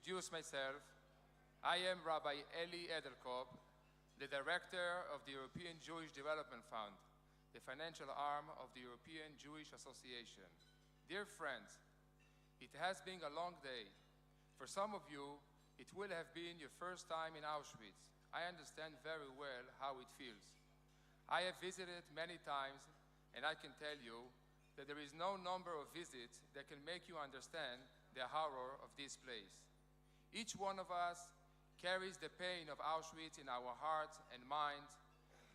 introduce myself, I am Rabbi Eli Edelkop, the Director of the European Jewish Development Fund, the financial arm of the European Jewish Association. Dear friends, it has been a long day. For some of you, it will have been your first time in Auschwitz. I understand very well how it feels. I have visited many times, and I can tell you that there is no number of visits that can make you understand the horror of this place. Each one of us carries the pain of Auschwitz in our hearts and minds,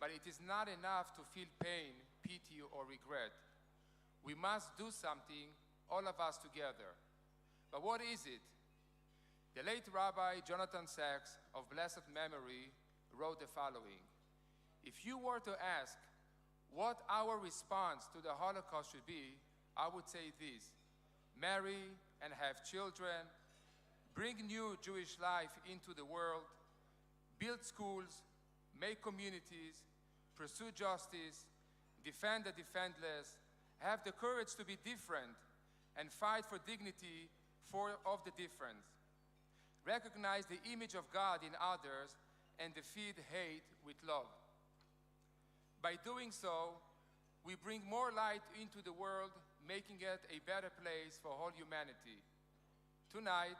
but it is not enough to feel pain, pity, or regret. We must do something, all of us together. But what is it? The late Rabbi Jonathan Sachs, of blessed memory, wrote the following: if you were to ask what our response to the Holocaust should be, I would say this: marry and have children, bring new Jewish life into the world, build schools, make communities, pursue justice, defend the defenseless, have the courage to be different, and fight for dignity of the different. Recognize the image of God in others and defeat hate with love. By doing so, we bring more light into the world, making it a better place for all humanity. Tonight,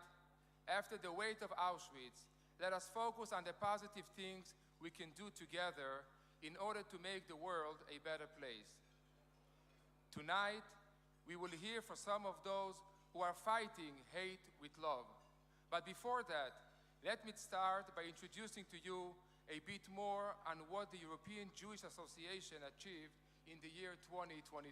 after the weight of Auschwitz, let us focus on the positive things we can do together in order to make the world a better place. Tonight, we will hear from some of those who are fighting hate with love. But before that, let me start by introducing to you a bit more on what the European Jewish Association achieved in the year 2022.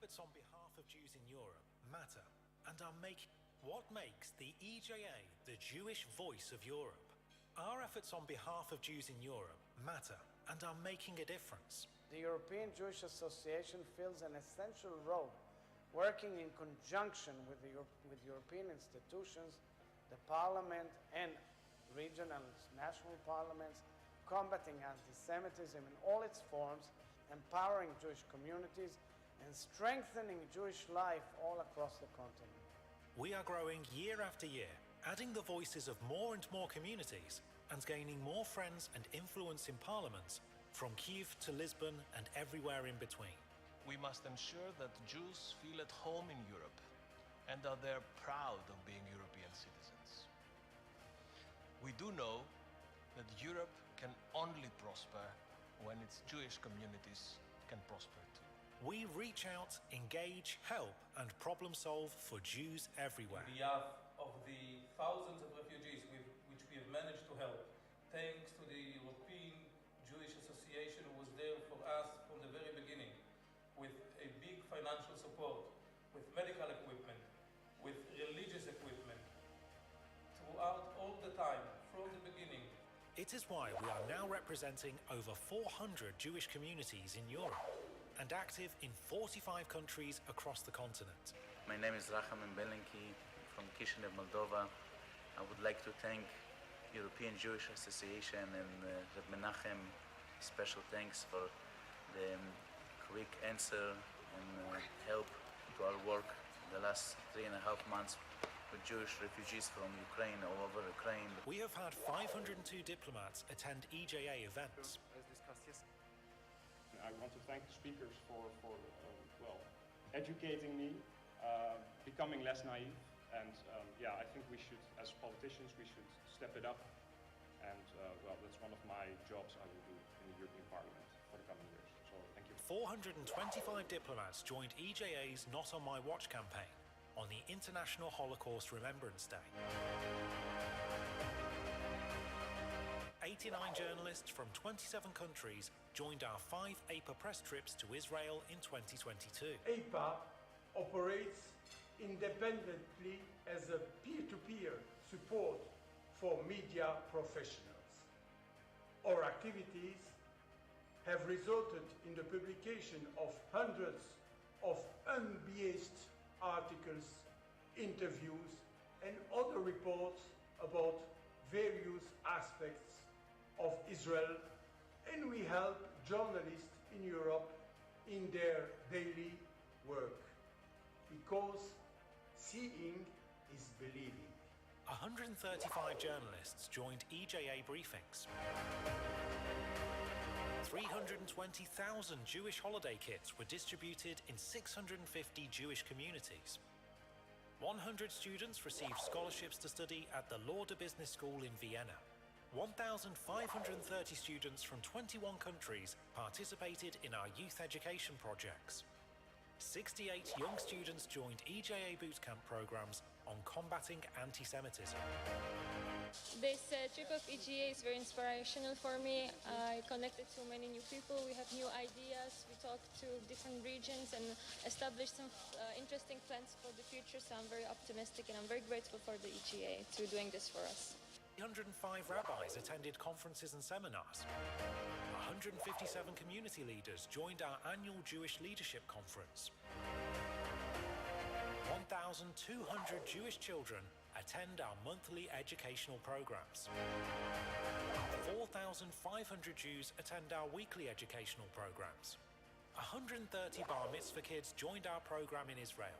Efforts on behalf of Jews in Europe matter and are making what makes the EJA the Jewish voice of Europe. Our efforts on behalf of Jews in Europe matter and are making a difference. The European Jewish Association fills an essential role, working in conjunction with European institutions, the Parliament and regional and national parliaments, combating anti-Semitism in all its forms, empowering Jewish communities, and strengthening Jewish life all across the continent. We are growing year after year, adding the voices of more and more communities and gaining more friends and influence in parliaments from Kyiv to Lisbon and everywhere in between. We must ensure that Jews feel at home in Europe and that they're proud of being European citizens. We do know that Europe can only prosper when its Jewish communities can prosper too. We reach out, engage, help and problem solve for Jews everywhere. On behalf of the thousands of refugees which we have managed to help, thanks to the European Jewish Association who was there for us from the very beginning, with a big financial support, with medical equipment, with religious equipment, throughout all the time, from the beginning. It is why we are now representing over 400 Jewish communities in Europe and active in 45 countries across the continent. My name is Rachaman Belenki from Kishinev, Moldova. I would like to thank European Jewish Association and Reb Menachem. Special thanks for the quick answer and help to our work the last 3.5 months with Jewish refugees from Ukraine, all over Ukraine. We have had 502 diplomats attend EJA events. I want to thank the speakers for educating me, becoming less naive, and I think we should, as politicians, we should step it up. And that's one of my jobs I will do in the European Parliament for the coming years. So thank you. 425 diplomats joined EJA's Not On My Watch campaign on the International Holocaust Remembrance Day. 89 journalists from 27 countries joined our 5 APA press trips to Israel in 2022. APA operates independently as a peer-to-peer support for media professionals. Our activities have resulted in the publication of hundreds of unbiased articles, interviews, and other reports about various aspects of Israel, and we help journalists in Europe in their daily work, because seeing is believing. 135 journalists joined EJA briefings. 320,000 Jewish holiday kits were distributed in 650 Jewish communities. 100 students received scholarships to study at the Lauder Business School in Vienna. 1,530 students from 21 countries participated in our youth education projects. 68 young students joined EJA bootcamp programs on combating anti-Semitism. This trip of EJA is very inspirational for me. I connected to many new people, we have new ideas, we talked to different regions and established some interesting plans for the future, so I'm very optimistic and I'm very grateful for the EJA to doing this for us. 105 rabbis attended conferences and seminars. 157 community leaders joined our annual Jewish Leadership Conference. 1,200 Jewish children attend our monthly educational programs. 4,500 Jews attend our weekly educational programs. 130 bar mitzvah kids joined our program in Israel.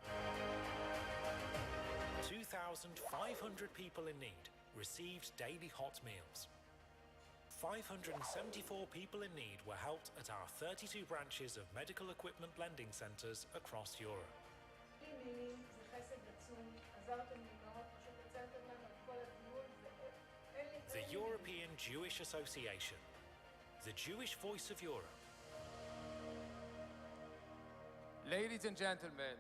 2,500 people in need received daily hot meals. 574 people in need were helped at our 32 branches of medical equipment lending centers across Europe. The European Jewish Association, the Jewish voice of Europe. Ladies and gentlemen,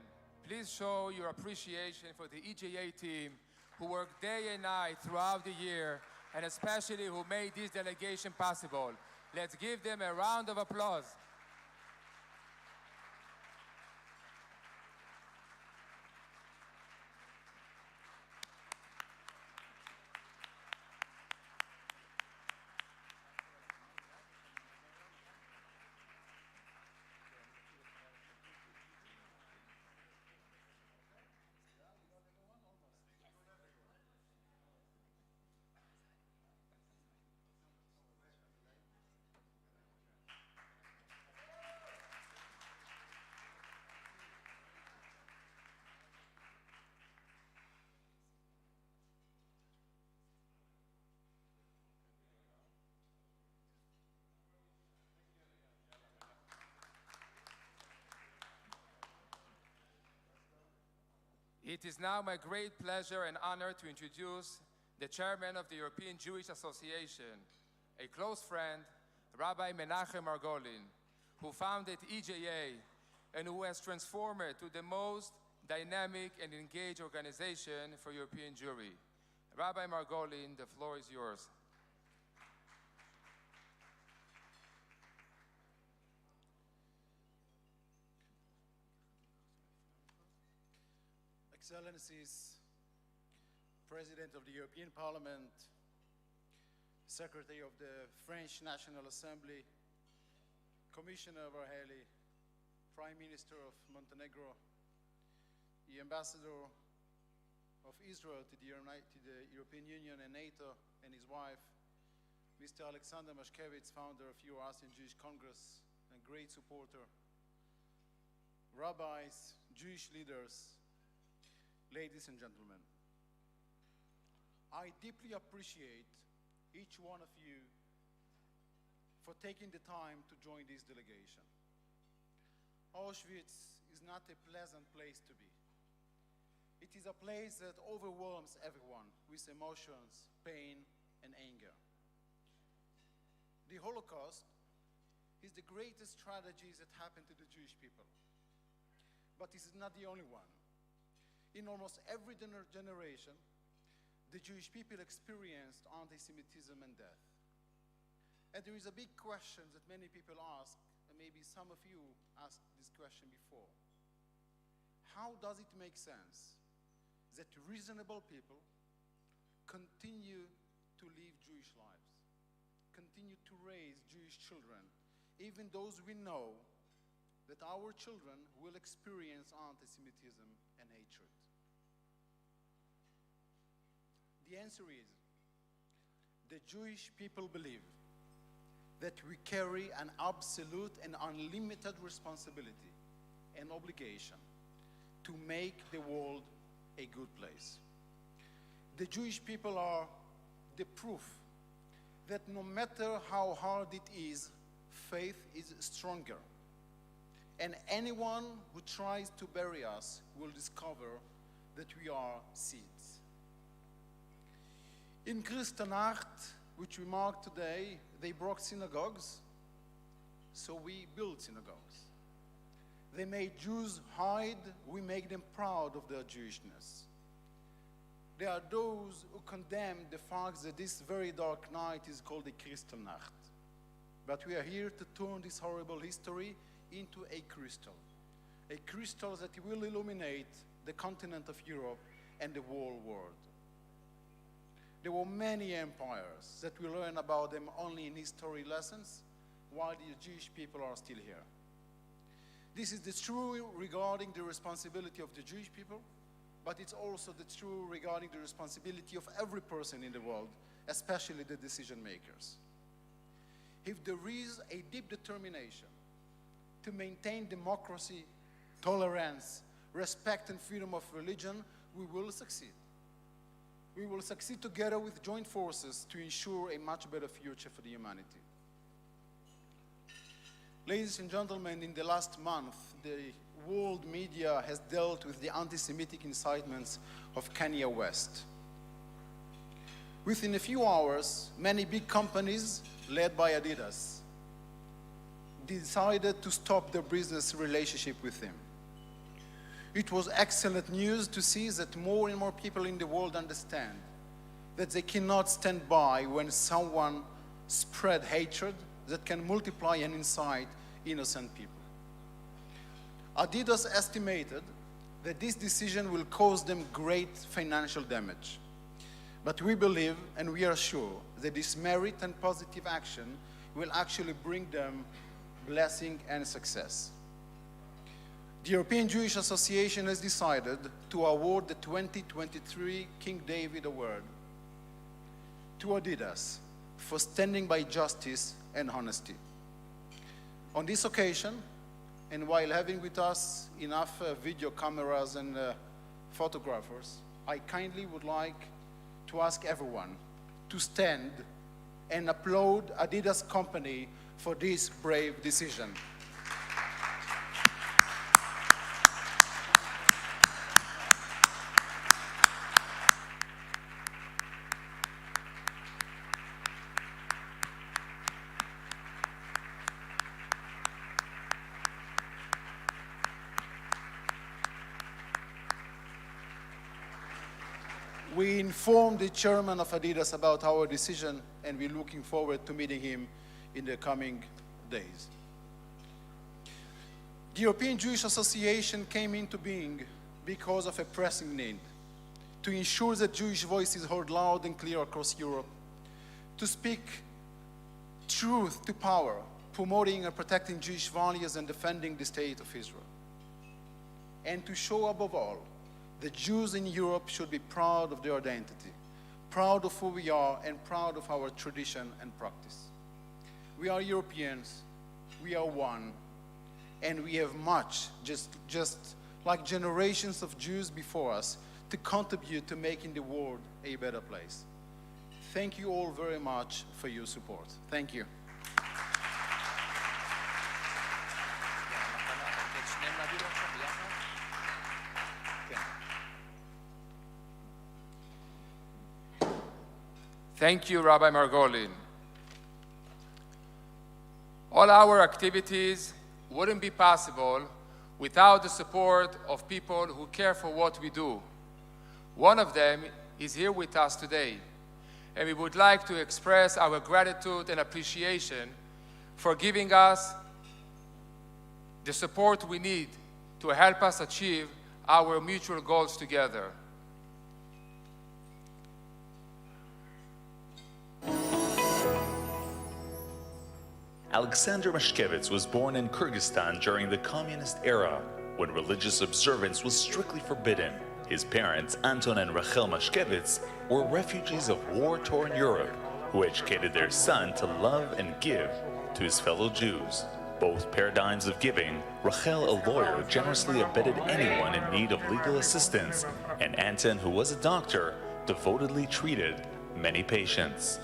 please show your appreciation for the EJA team who work day and night throughout the year and especially who made this delegation possible. Let's give them a round of applause. It is now my great pleasure and honor to introduce the chairman of the European Jewish Association, a close friend, Rabbi Menachem Margolin, who founded EJA and who has transformed it to the most dynamic and engaged organization for European Jewry. Rabbi Margolin, the floor is yours. Excellencies, President of the European Parliament, Secretary of the French National Assembly, Commissioner Varhelyi, Prime Minister of Montenegro, the Ambassador of Israel to the European Union and NATO, and his wife, Mr. Alexander Mashkevitz, founder of Euro-Asian Jewish Congress and great supporter, rabbis, Jewish leaders, ladies and gentlemen, I deeply appreciate each one of you for taking the time to join this delegation. Auschwitz is not a pleasant place to be. It is a place that overwhelms everyone with emotions, pain, and anger. The Holocaust is the greatest tragedy that happened to the Jewish people. But this is not the only one. In almost every generation, the Jewish people experienced anti-Semitism and death. And there is a big question that many people ask, and maybe some of you asked this question before. How does it make sense that reasonable people continue to live Jewish lives, continue to raise Jewish children, even those we know that our children will experience anti-Semitism and hatred? The answer is, the Jewish people believe that we carry an absolute and unlimited responsibility and obligation to make the world a good place. The Jewish people are the proof that no matter how hard it is, faith is stronger. And anyone who tries to bury us will discover that we are seeds. In Kristallnacht, which we mark today, they broke synagogues, so we built synagogues. They made Jews hide, we make them proud of their Jewishness. There are those who condemn the fact that this very dark night is called the Kristallnacht. But we are here to turn this horrible history into a crystal that will illuminate the continent of Europe and the whole world. There were many empires that we learn about them only in history lessons, while the Jewish people are still here. This is the true regarding the responsibility of the Jewish people, but it's also the true regarding the responsibility of every person in the world, especially the decision makers. If there is a deep determination to maintain democracy, tolerance, respect and freedom of religion, we will succeed. We will succeed together with joint forces to ensure a much better future for the humanity. Ladies and gentlemen, in the last month, the world media has dealt with the anti-Semitic incitements of Kanye West. Within a few hours, many big companies, led by Adidas, decided to stop their business relationship with him. It was excellent news to see that more and more people in the world understand that they cannot stand by when someone spread hatred that can multiply and incite innocent people. Adidas estimated that this decision will cause them great financial damage. But we believe and we are sure that this merit and positive action will actually bring them blessing and success. The European Jewish Association has decided to award the 2023 King David Award to Adidas for standing by justice and honesty. On this occasion, and while having with us enough video cameras and photographers, I kindly would like to ask everyone to stand and applaud Adidas company for this brave decision. We informed the chairman of Adidas about our decision, and we're looking forward to meeting him in the coming days. The European Jewish Association came into being because of a pressing need to ensure that Jewish voice is heard loud and clear across Europe, to speak truth to power, promoting and protecting Jewish values and defending the state of Israel, and to show above all the Jews in Europe should be proud of their identity, proud of who we are, and proud of our tradition and practice. We are Europeans, we are one, and we have much, just like generations of Jews before us, to contribute to making the world a better place. Thank you all very much for your support. Thank you. Thank you, Rabbi Margolin. All our activities wouldn't be possible without the support of people who care for what we do. One of them is here with us today, and we would like to express our gratitude and appreciation for giving us the support we need to help us achieve our mutual goals together. Alexander Mashkevitz was born in Kyrgyzstan during the communist era, when religious observance was strictly forbidden. His parents, Anton and Rachel Mashkevitz, were refugees of war-torn Europe who educated their son to love and give to his fellow Jews. Both paradigms of giving, Rachel, a lawyer, generously abetted anyone in need of legal assistance, and Anton, who was a doctor, devotedly treated many patients.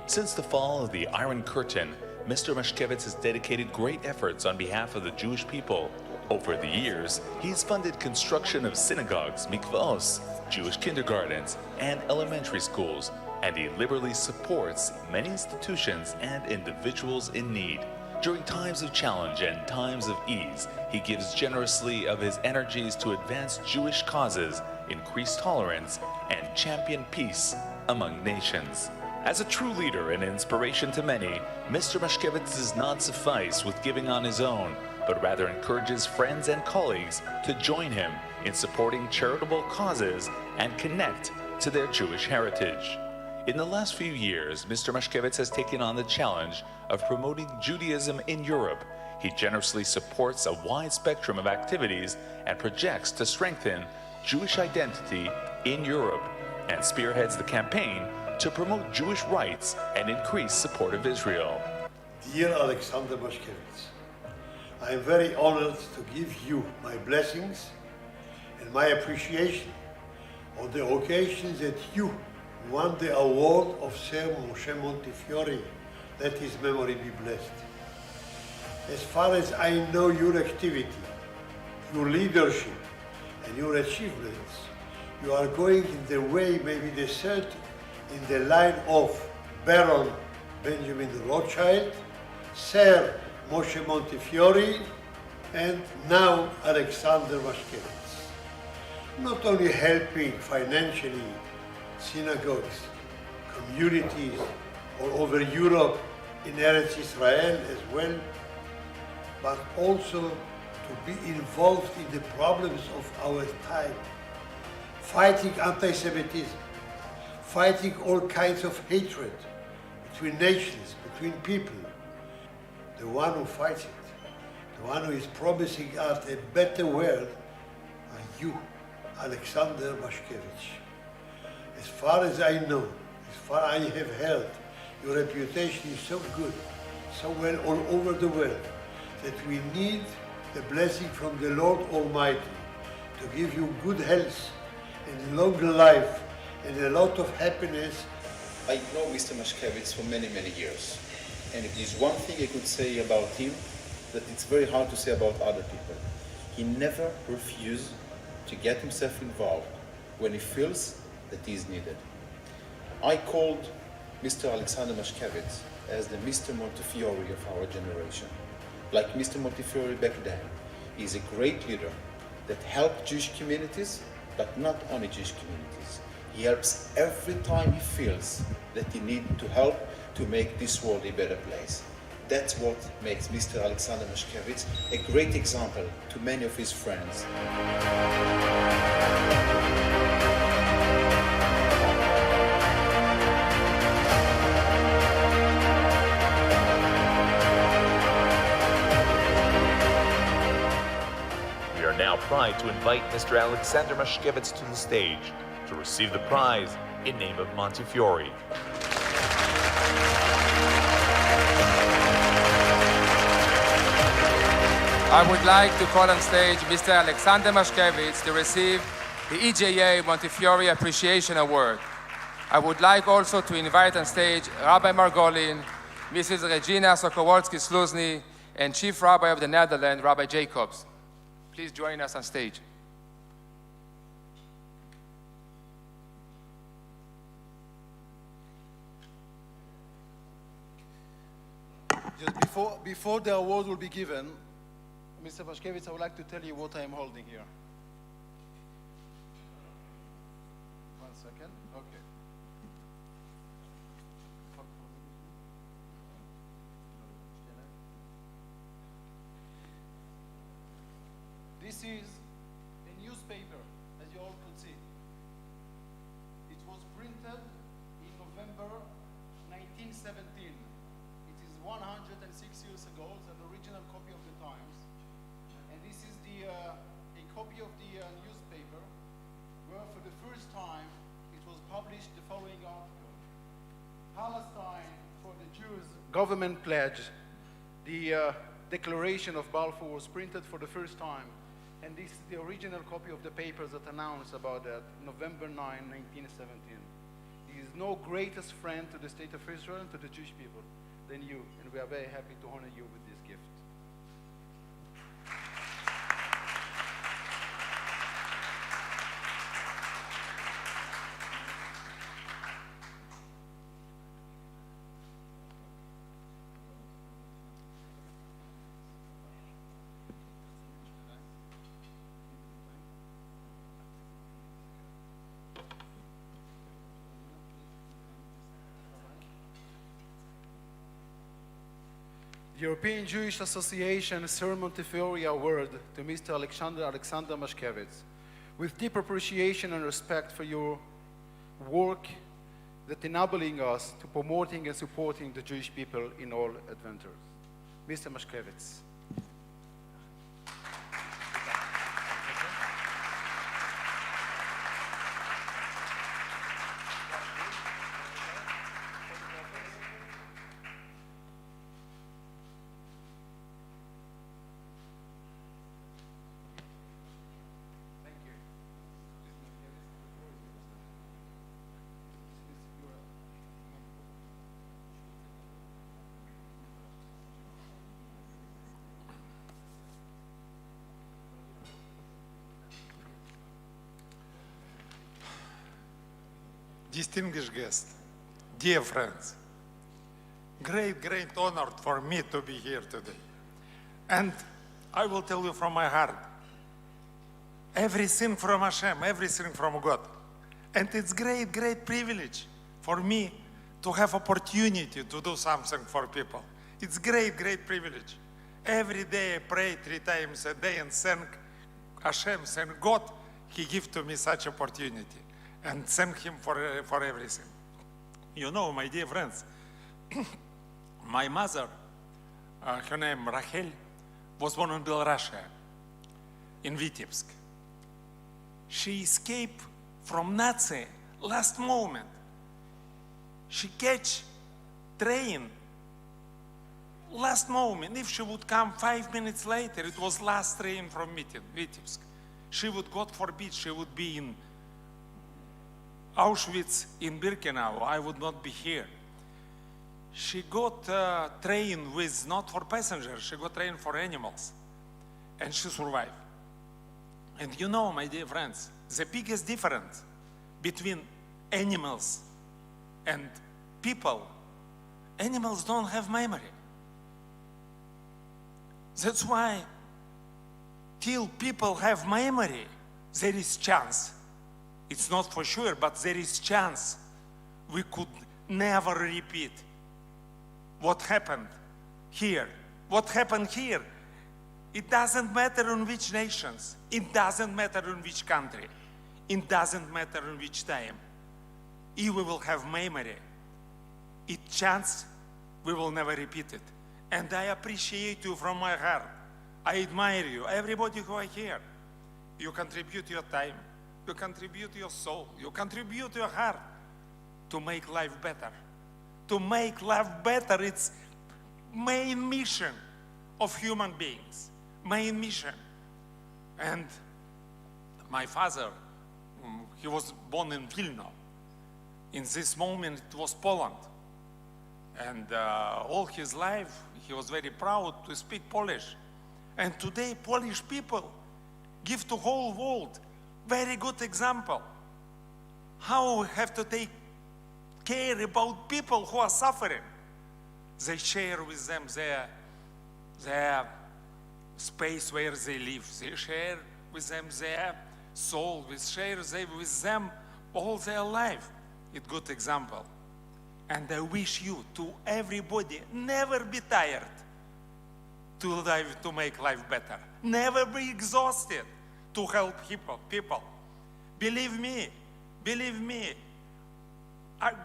Since the fall of the Iron Curtain, Mr. Mashkevitz has dedicated great efforts on behalf of the Jewish people. Over the years, he's funded construction of synagogues, mikvaos, Jewish kindergartens, and elementary schools, and he liberally supports many institutions and individuals in need. During times of challenge and times of ease, he gives generously of his energies to advance Jewish causes, increase tolerance, and champion peace among nations. As a true leader and inspiration to many, Mr. Mashkevitz does not suffice with giving on his own, but rather encourages friends and colleagues to join him in supporting charitable causes and connect to their Jewish heritage. In the last few years, Mr. Mashkevitz has taken on the challenge of promoting Judaism in Europe. He generously supports a wide spectrum of activities and projects to strengthen Jewish identity in Europe, and spearheads the campaign to promote Jewish rights and increase support of Israel. Dear Alexander Mashkevitz, I am very honored to give you my blessings and my appreciation on the occasion that you won the award of Sir Moshe Montefiore. Let his memory be blessed. As far as I know your activity, your leadership, and your achievements, you are going in the way, maybe the third in the line of Baron Benjamin Rothschild, Sir Moshe Montefiore, and now Alexander Mashkevitz. Not only helping financially synagogues, communities all over Europe, in Eretz Israel as well, but also to be involved in the problems of our time, fighting anti-Semitism, fighting all kinds of hatred between nations, between people. The one who fights it, the one who is promising us a better world, are you, Alexander Mashkevitz. As far as I know, as far as I have heard, your reputation is so good, so well all over the world, that we need the blessing from the Lord Almighty to give you good health and long life and a lot of happiness. I know Mr. Mashkevitz for many, many years. And if there's one thing I could say about him, that it's very hard to say about other people. He never refused to get himself involved when he feels that he is needed. I called Mr. Alexander Mashkevitz as the Mr. Montefiore of our generation. Like Mr. Montefiore back then, he's a great leader that helped Jewish communities, but not only Jewish communities. He helps every time he feels that he needs to help to make this world a better place. That's what makes Mr. Alexander Mashkevitz a great example to many of his friends. We are now proud to invite Mr. Alexander Mashkevitz to the stage to receive the prize in name of Montefiore. I would like to call on stage Mr. Alexander Mashkevitz to receive the EJA Montefiore Appreciation Award. I would like also to invite on stage Rabbi Margolin, Mrs. Regina Sokowolski-Sluzny, and Chief Rabbi of the Netherlands, Rabbi Jacobs. Please join us on stage. Just before the award will be given, Mr. Mashkevitz, I would like to tell you what I am holding here. 1 second. Okay. This is a newspaper, as you all could see. It was printed in November 1917. It is 106 years ago. It's an original copy of the Times. And this is a copy of the newspaper where for the first time it was published the following article. Palestine for the Jews government pledge, the Declaration of Balfour was printed for the first time, and this is the original copy of the papers that announced about that, November 9, 1917. He is no greatest friend to the state of Israel and to the Jewish people than you, and we are very happy to honor you with this gift. The European Jewish Association Sir Montefiore Award to Mr. Alexander Mashkevitz, with deep appreciation and respect for your work that enabling us to promoting and supporting the Jewish people in all adventures. Mr. Mashkevitz. Distinguished guests, dear friends, great honor for me to be here today. And I will tell you from my heart, everything from Hashem, everything from God. And it's great privilege for me to have opportunity to do something for people. It's great privilege. Every day I pray 3 times a day and thank Hashem, thank God, He gave to me such opportunity. And thank Him for everything. You know, my dear friends, my mother, her name Rachel, was born in Belarus, in Vitebsk. She escaped from Nazi last moment. She catch train last moment. If she would come 5 minutes later, it was last train from Vitebsk. She would, God forbid, she would be in Auschwitz, in Birkenau. I would not be here. She got a train with, not for passengers, she got train for animals. And she survived. And you know, my dear friends, the biggest difference between animals and people, animals don't have memory. That's why till people have memory, there is chance. It's not for sure, but there is chance we could never repeat what happened here. What happened here, it doesn't matter in which nations, it doesn't matter in which country, it doesn't matter in which time. If we will have memory, it chance we will never repeat it. And I appreciate you from my heart. I admire you, everybody who are here. You contribute your time. You contribute your soul, you contribute your heart to make life better. To make life better, it's main mission of human beings, main mission. And my father, he was born in Vilna. In this moment, it was Poland. And all his life, he was very proud to speak Polish. And today, Polish people give to whole world very good example how we have to take care about people who are suffering. They share with them their space where they live. They share with them their soul. They share with them all their life. It's good example. And I wish you to everybody never be tired to make life better. Never be exhausted to help people. Believe me,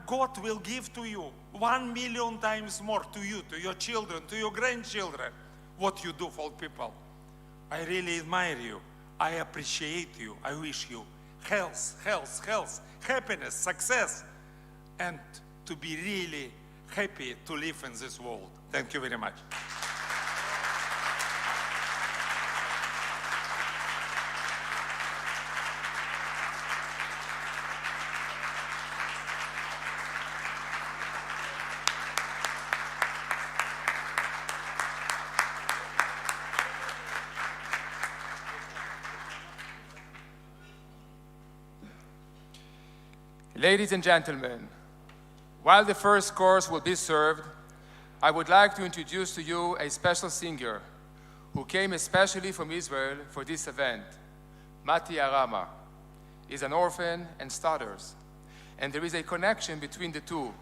God will give to you 1 million times more to you, to your children, to your grandchildren, what you do for people. I really admire you. I appreciate you. I wish you health, happiness, success. And to be really happy to live in this world. Thank you very much. Ladies and gentlemen, while the first course will be served, I would like to introduce to you a special singer who came especially from Israel for this event. Mati Arama is an orphan and stutters, and there is a connection between the two.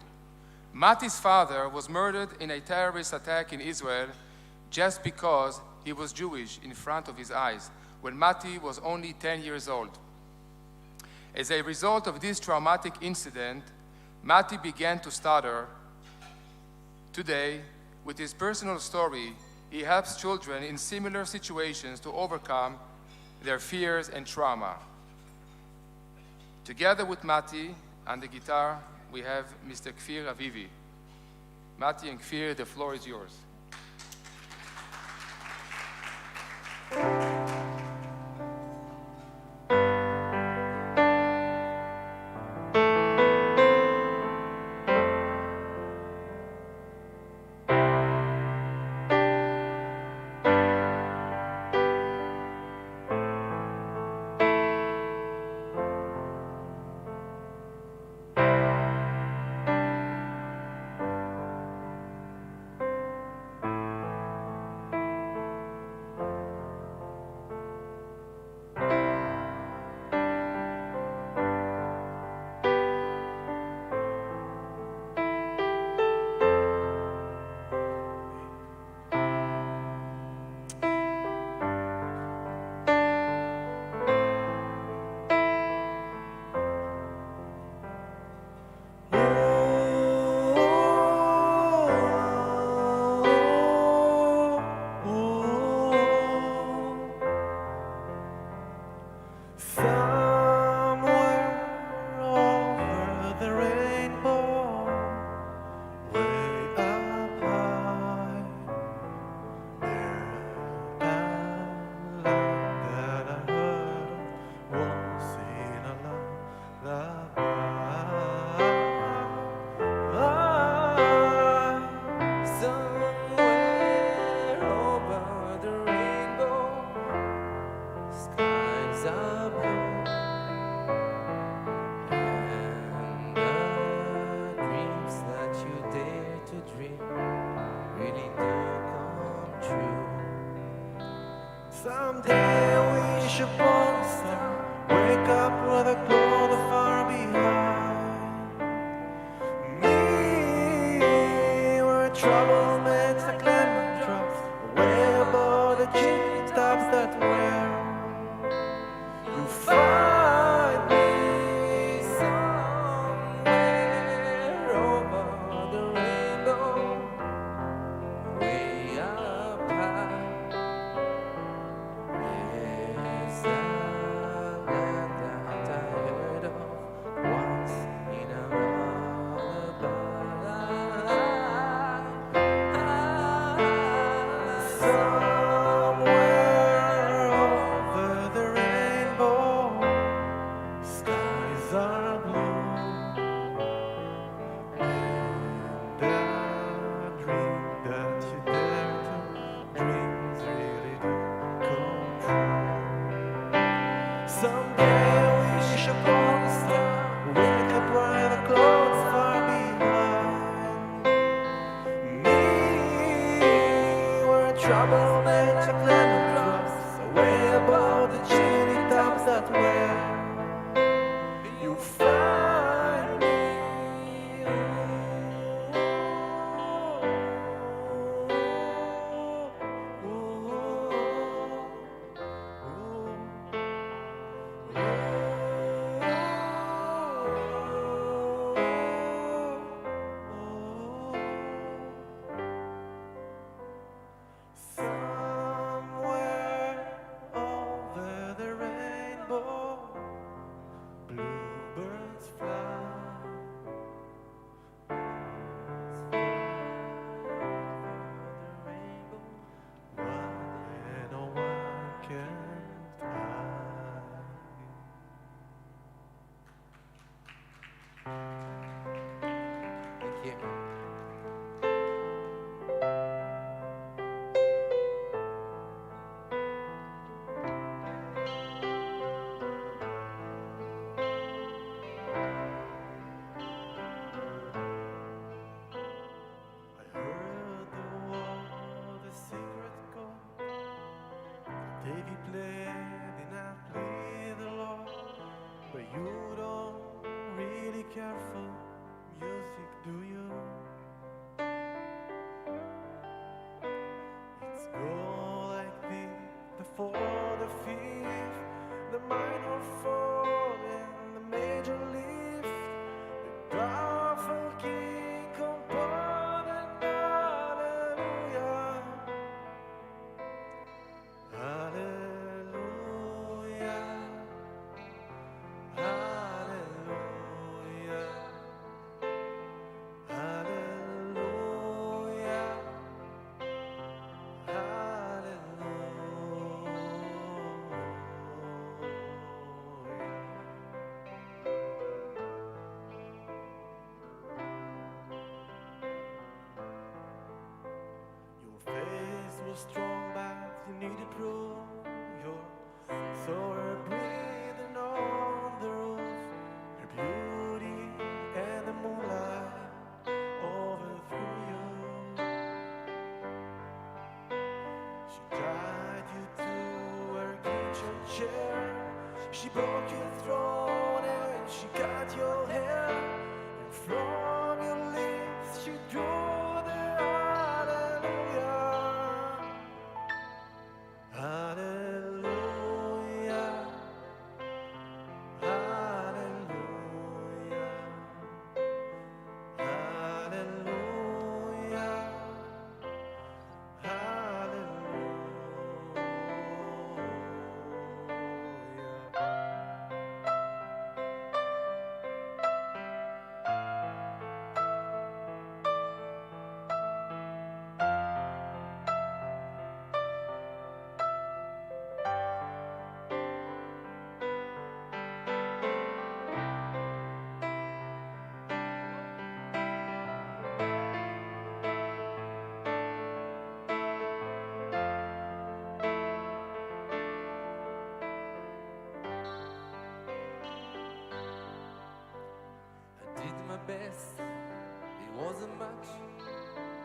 Mati's father was murdered in a terrorist attack in Israel just because he was Jewish in front of his eyes when Mati was only 10 years old. As a result of this traumatic incident, Mati began to stutter. Today, with his personal story, he helps children in similar situations to overcome their fears and trauma. Together with Mati, on the guitar, we have Mr. Kfir Avivi. Mati and Kfir, the floor is yours. Somewhere over ended and I plead the Lord, but you don't really care for music, do you? It's go like this, the fourth, the fifth, the minor fall and the major lift, the powerful king component, hallelujah, hallelujah, hallelujah, hallelujah, Your face was strong, but you needed proof. Your soul breathing on the roof. Her beauty and the moonlight overthrew you. She tied you to her kitchen chair. She broke your throne and she cut your hair. And from your lips she drew the hallelujah. Hallelujah. Hallelujah. Hallelujah. I did my best, it wasn't much.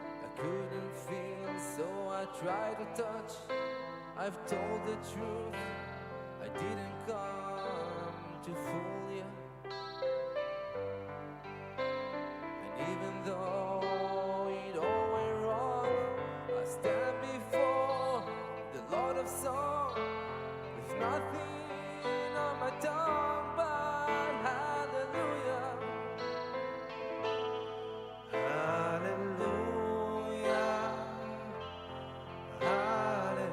I couldn't feel, so I tried to touch. I've told the truth, I didn't come to fool you. And even though it all went wrong, I stand before the Lord of Song with nothing on my tongue but hallelujah. Hallelujah. Hallelujah.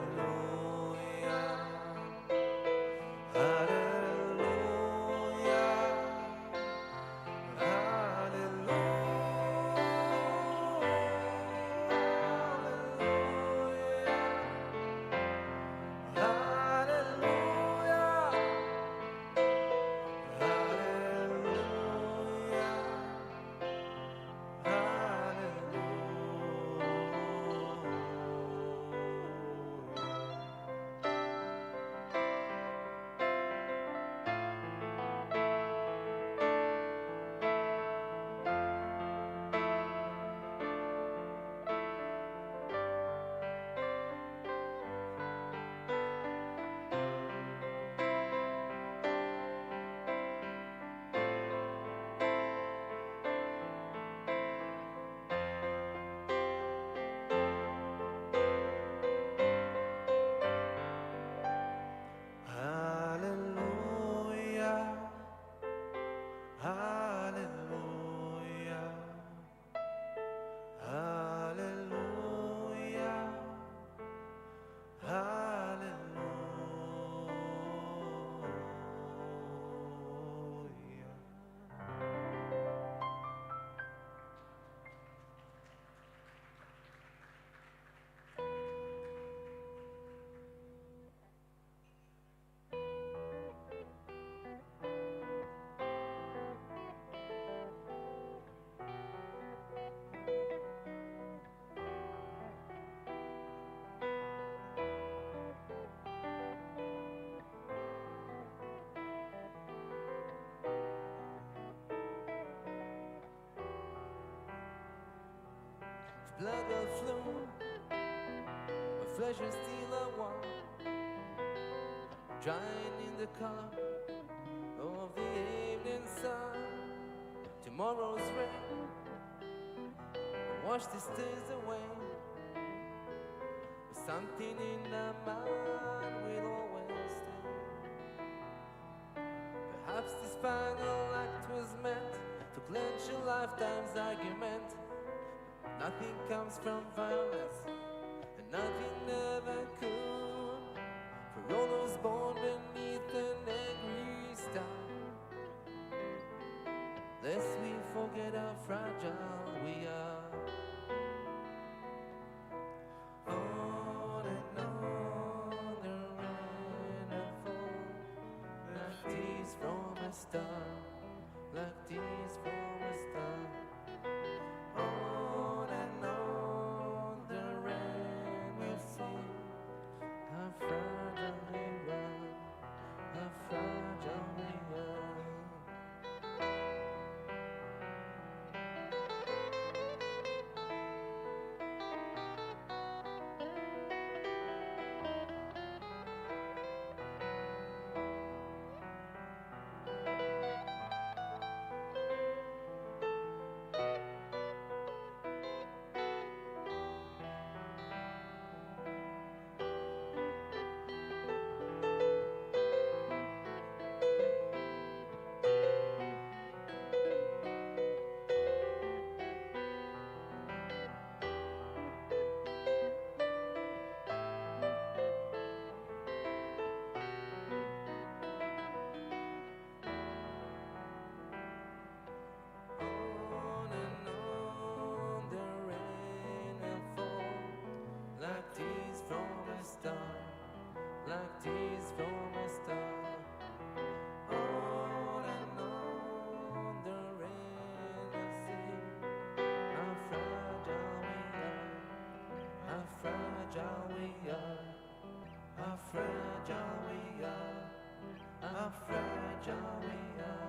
blood will flow, my flesh is still a one. drying in the color of the evening sun. Tomorrow's rain wash these tears away. But something in our mind will always stay. Perhaps this final act was meant to clench a lifetime's argument. Nothing comes from violence, and nothing ever could. For all those born beneath an angry star, lest we forget how fragile we are. On and on the rain and fall, like tears from a star, like tears from a star. On and on the rain will sing, how fragile we are, how fragile we are. On and on the rain will fall, like tears from a star, like tears from a star. On and on the rain will sing, how fragile we are, how fragile we are, how fragile we are, how fragile we are.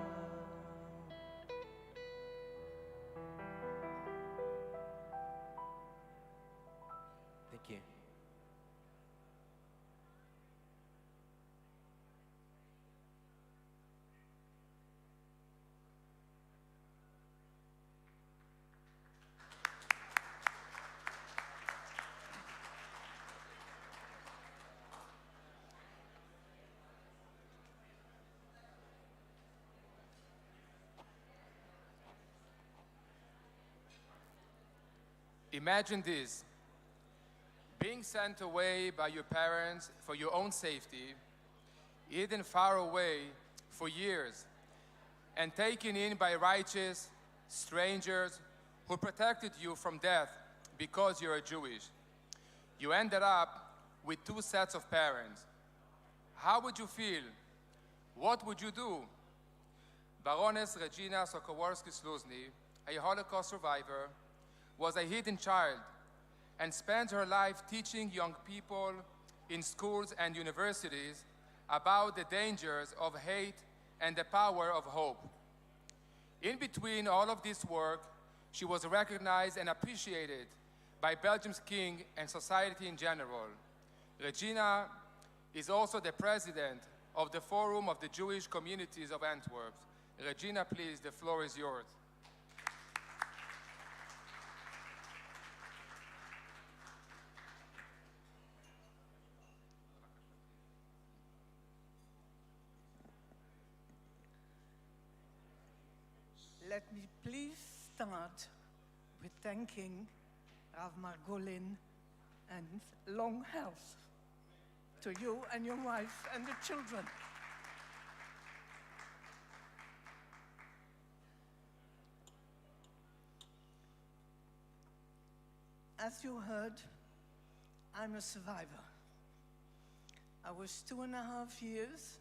Thank you. Imagine this, being sent away by your parents for your own safety, hidden far away for years, and taken in by righteous strangers who protected you from death because you're Jewish. You ended up with two sets of parents. How would you feel? What would you do? Baroness Regina Sokoworski-Sluzny, a Holocaust survivor, was a hidden child and spent her life teaching young people in schools and universities about the dangers of hate and the power of hope. In between all of this work, she was recognized and appreciated by Belgium's king and society in general. Regina is also the president of the Forum of the Jewish Communities of Antwerp. Regina, please, the floor is yours. Let me please start with thanking Rav Margolin and long health to you and your wife and the children. As you heard, I'm a survivor. I was 2.5 years,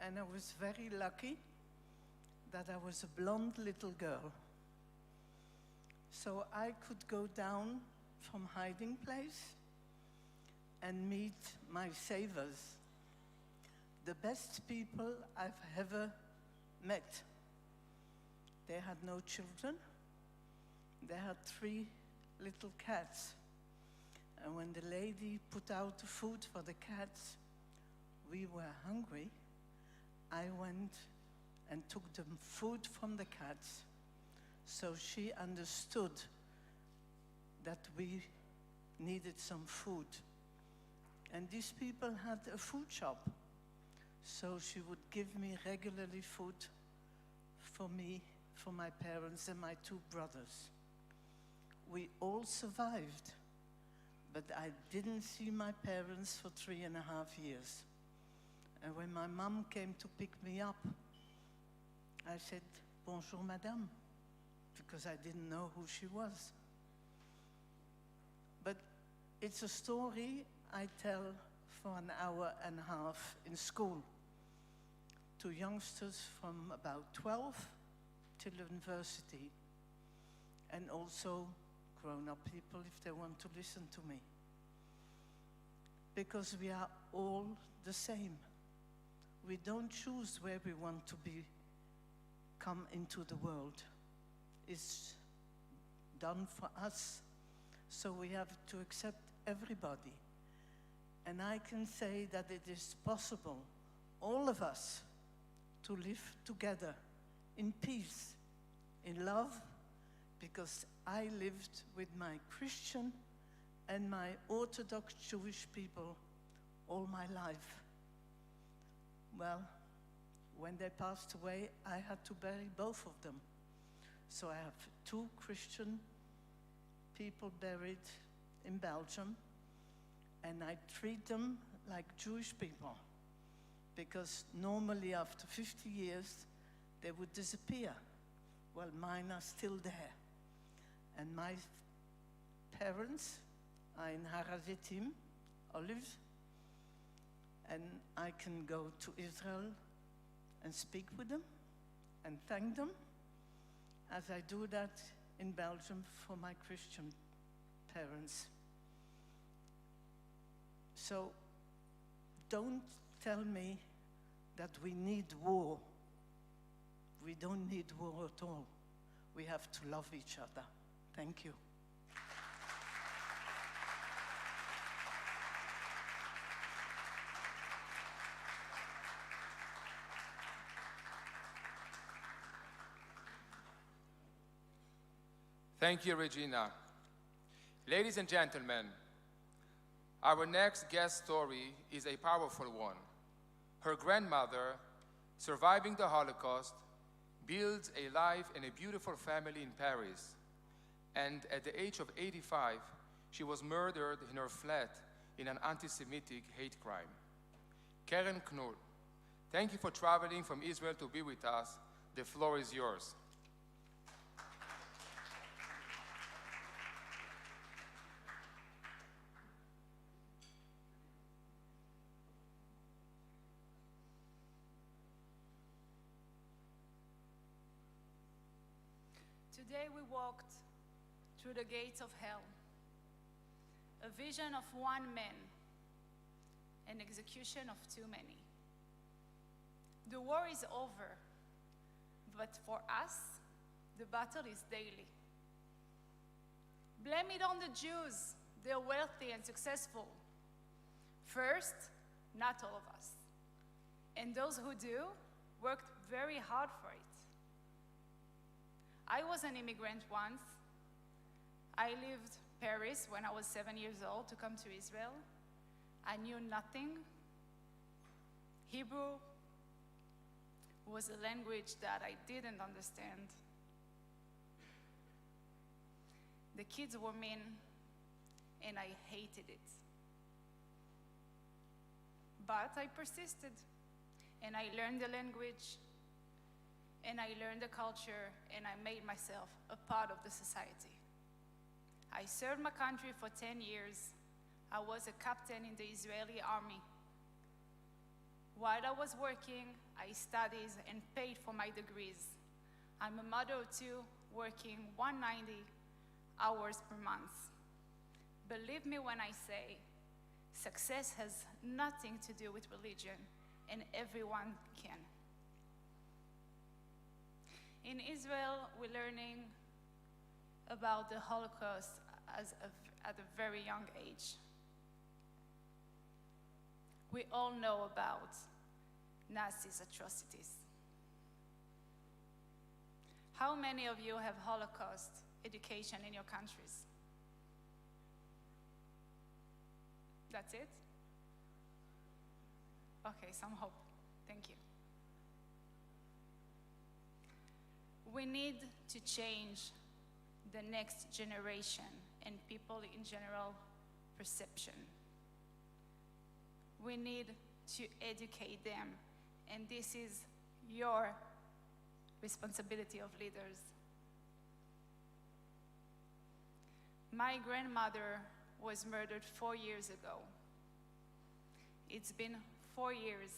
and I was very lucky that I was a blonde little girl. So I could go down from hiding place and meet my savers, the best people I've ever met. They had no children. They had 3 little cats. And when the lady put out the food for the cats, we were hungry, I went and took the food from the cats. So she understood that we needed some food. And these people had a food shop. So she would give me regularly food for me, for my parents, and my two brothers. We all survived, but I didn't see my parents for 3.5 years. And when my mom came to pick me up, I said, "Bonjour, madame," because I didn't know who she was. But it's a story I tell for 1.5 hours in school to youngsters from about 12 till university, and also grown-up people if they want to listen to me. Because we are all the same. We don't choose where we want to come into the world. It's done for us. So we have to accept everybody. And I can say that it is possible, all of us, to live together in peace, in love, because I lived with my Christian and my Orthodox Jewish people all my life. Well, when they passed away, I had to bury both of them. So I have 2 Christian people buried in Belgium, and I treat them like Jewish people, because normally after 50 years, they would disappear. Well, mine are still there. And my parents are in Har HaZitim, Olives, and I can go to Israel and speak with them and thank them, as I do that in Belgium for my Christian parents. So don't tell me that we need war. We don't need war at all. We have to love each other. Thank you. Thank you, Regina. Ladies and gentlemen, our next guest story is a powerful one. Her grandmother, surviving the Holocaust, builds a life and a beautiful family in Paris. And at the age of 85, she was murdered in her flat in an anti-Semitic hate crime. Keren Knul, thank you for traveling from Israel to be with us. The floor is yours. Today we walked through the gates of hell, a vision of one man, an execution of too many. The war is over, but for us, the battle is daily. Blame it on the Jews. They're wealthy and successful. First, not all of us. And those who do worked very hard for it. I was an immigrant once. I lived in Paris when I was 7 years old to come to Israel. I knew nothing. Hebrew was a language that I didn't understand. The kids were mean, and I hated it. But I persisted, and I learned the language, and I learned the culture, and I made myself a part of the society. I served my country for 10 years. I was a captain in the Israeli army. While I was working, I studied and paid for my degrees. I'm a mother of 2, working 190 hours per month. Believe me when I say, success has nothing to do with religion, and everyone can. In Israel, we're learning about the Holocaust at a very young age. We all know about Nazis' atrocities. How many of you have Holocaust education in your countries? That's it? Okay, some hope. Thank you. We need to change the next generation and people in general perception. We need to educate them, and this is your responsibility of leaders. My grandmother was murdered 4 years ago. It's been 4 years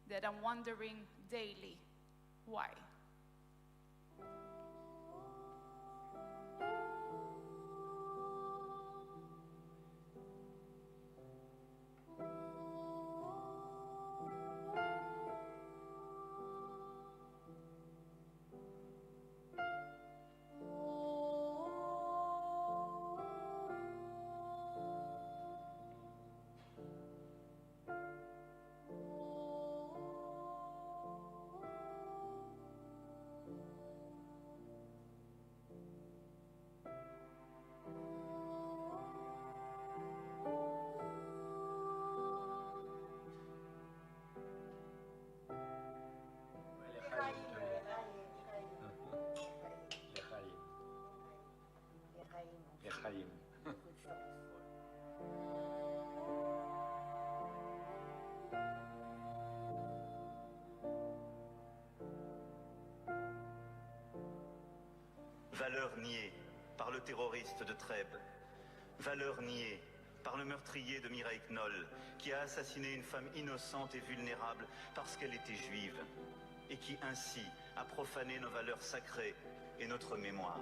that I'm wondering daily why. Valeurs niées par le terroriste de Trèbes. Valeurs niées par le meurtrier de Mireille Knoll, qui a assassiné une femme innocente et vulnérable parce qu'elle était juive, et qui ainsi a profané nos valeurs sacrées et notre mémoire.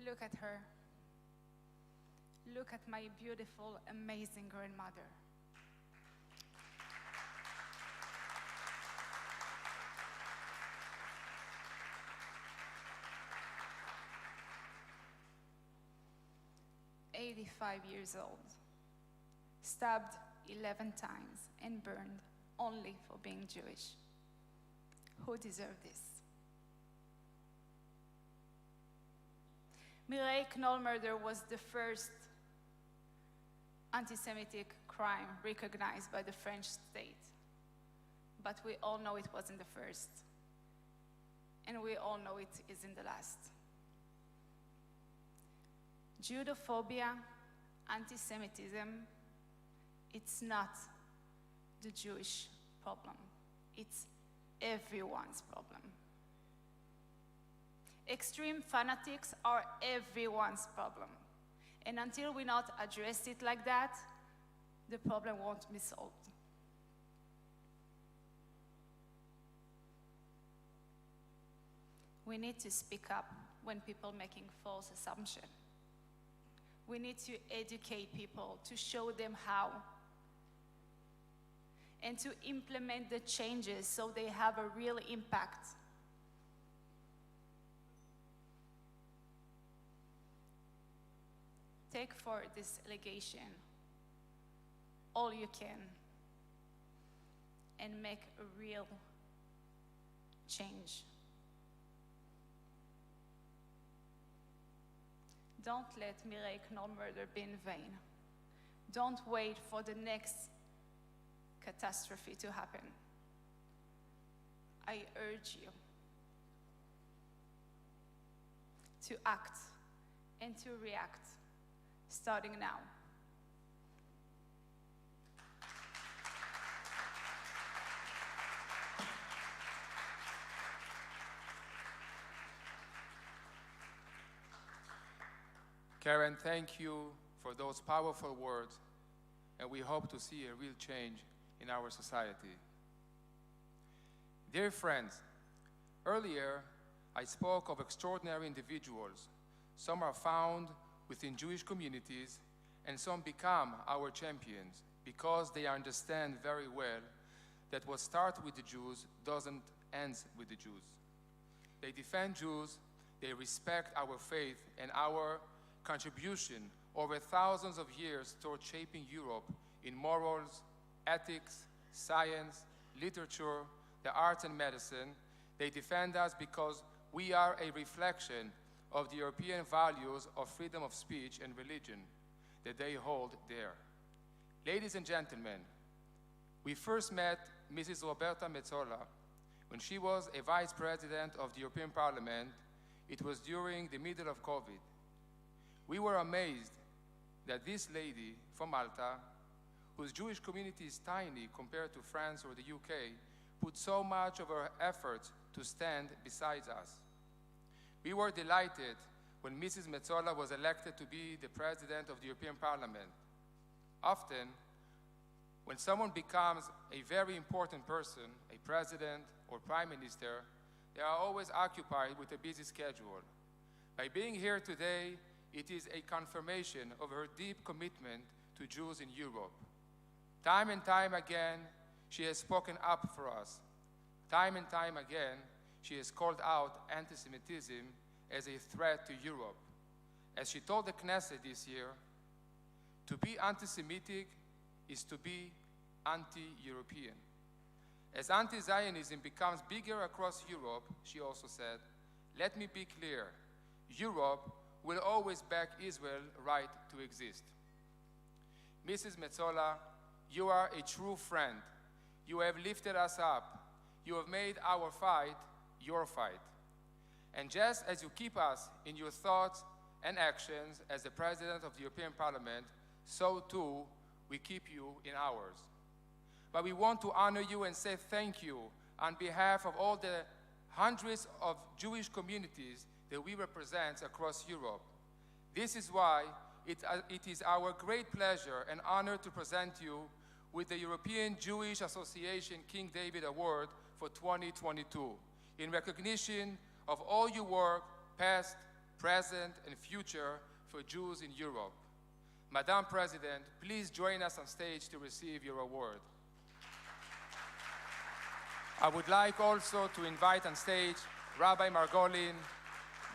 Look at her. Look at my beautiful, amazing grandmother. "85 years old, stabbed 11 times and burned only for being Jewish. Who deserved this?" Mireille Knoll murder was the first anti-Semitic crime recognized by the French state. But we all know it wasn't the first. And we all know it isn't the last. Judophobia, anti-Semitism, it's not the Jewish problem. It's everyone's problem. Extreme fanatics are everyone's problem. And until we not address it like that, the problem won't be solved. We need to speak up when people making false assumptions. We need to educate people, to show them how, and to implement the changes so they have a real impact. Take for this delegation all you can and make a real change. Don't let Mireille Knoll murder be in vain. Don't wait for the next catastrophe to happen. I urge you to act and to react starting now. Karen, thank you for those powerful words, and we hope to see a real change in our society. Dear friends, earlier I spoke of extraordinary individuals. Some are found within Jewish communities, and some become our champions because they understand very well that what starts with the Jews doesn't end with the Jews. They defend Jews, they respect our faith and our contribution over thousands of years toward shaping Europe in morals, ethics, science, literature, the arts and medicine. They defend us because we are a reflection of the European values of freedom of speech and religion that they hold dear. Ladies and gentlemen, we first met Mrs. Roberta Metsola when she was a vice president of the European Parliament. It was during the middle of COVID. We were amazed that this lady from Malta, whose Jewish community is tiny compared to France or the UK, put so much of her effort to stand beside us. We were delighted when Mrs. Metsola was elected to be the president of the European Parliament. Often, when someone becomes a very important person, a president or prime minister, they are always occupied with a busy schedule. By being here today, it is a confirmation of her deep commitment to Jews in Europe. Time and time again, she has spoken up for us. Time and time again, she has called out anti-Semitism as a threat to Europe. As she told the Knesset this year, to be anti-Semitic is to be anti-European. As anti-Zionism becomes bigger across Europe, she also said, let me be clear, Europe will always back Israel's right to exist. Mrs. Metsola, you are a true friend. You have lifted us up. You have made our fight your fight. And just as you keep us in your thoughts and actions as the President of the European Parliament, so too we keep you in ours. But we want to honor you and say thank you on behalf of all the hundreds of Jewish communities that we represent across Europe. This is why it is our great pleasure and honor to present you with the European Jewish Association King David Award for 2022, in recognition of all your work, past, present, and future, for Jews in Europe. Madam President, please join us on stage to receive your award. I would like also to invite on stage Rabbi Margolin,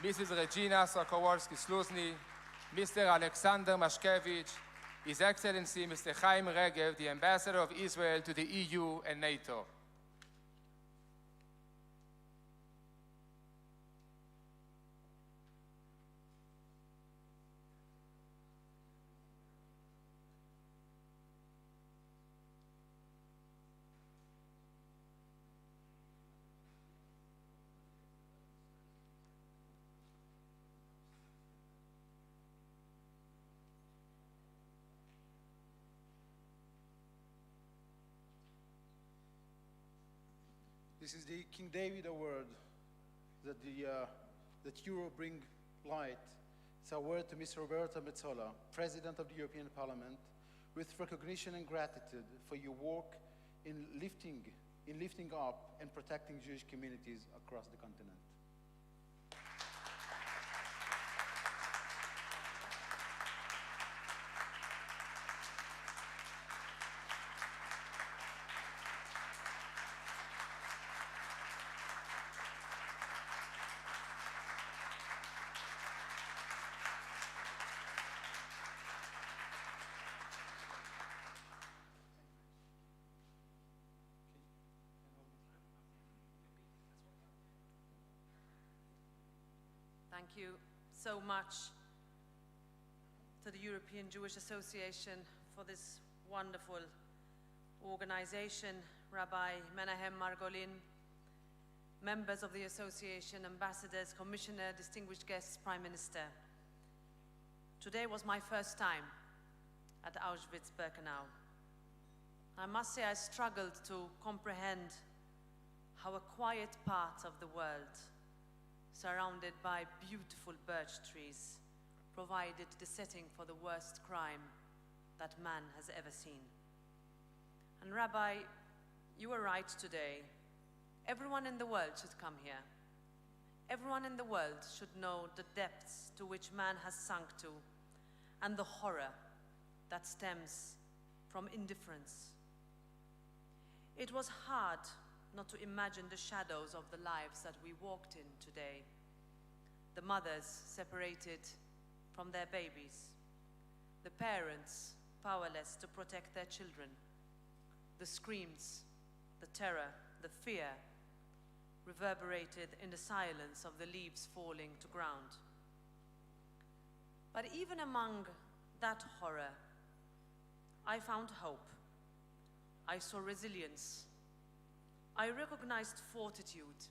Mrs. Regina Sokowolski-Sluzny, Mr. Alexander Mashkevich, His Excellency Mr. Chaim Regev, the Ambassador of Israel to the EU and NATO. This is the King David Award that Europe bring light. It's an award to Ms. Roberta Metsola, President of the European Parliament, with recognition and gratitude for your work in lifting up and protecting Jewish communities across the continent. Thank you so much to the European Jewish Association for this wonderful organization, Rabbi Menahem Margolin, members of the association, ambassadors, commissioner, distinguished guests, Prime Minister. Today was my first time at Auschwitz-Birkenau. I must say I struggled to comprehend how a quiet part of the world, surrounded by beautiful birch trees, provided the setting for the worst crime that man has ever seen. And Rabbi, you were right today. Everyone in the world should come here. Everyone in the world should know the depths to which man has sunk to and the horror that stems from indifference. It was hard not to imagine the shadows of the lives that we walked in today. The mothers separated from their babies, the parents powerless to protect their children, the screams, the terror, the fear reverberated in the silence of the leaves falling to ground. But even among that horror, I found hope. I saw resilience. I recognized fortitude.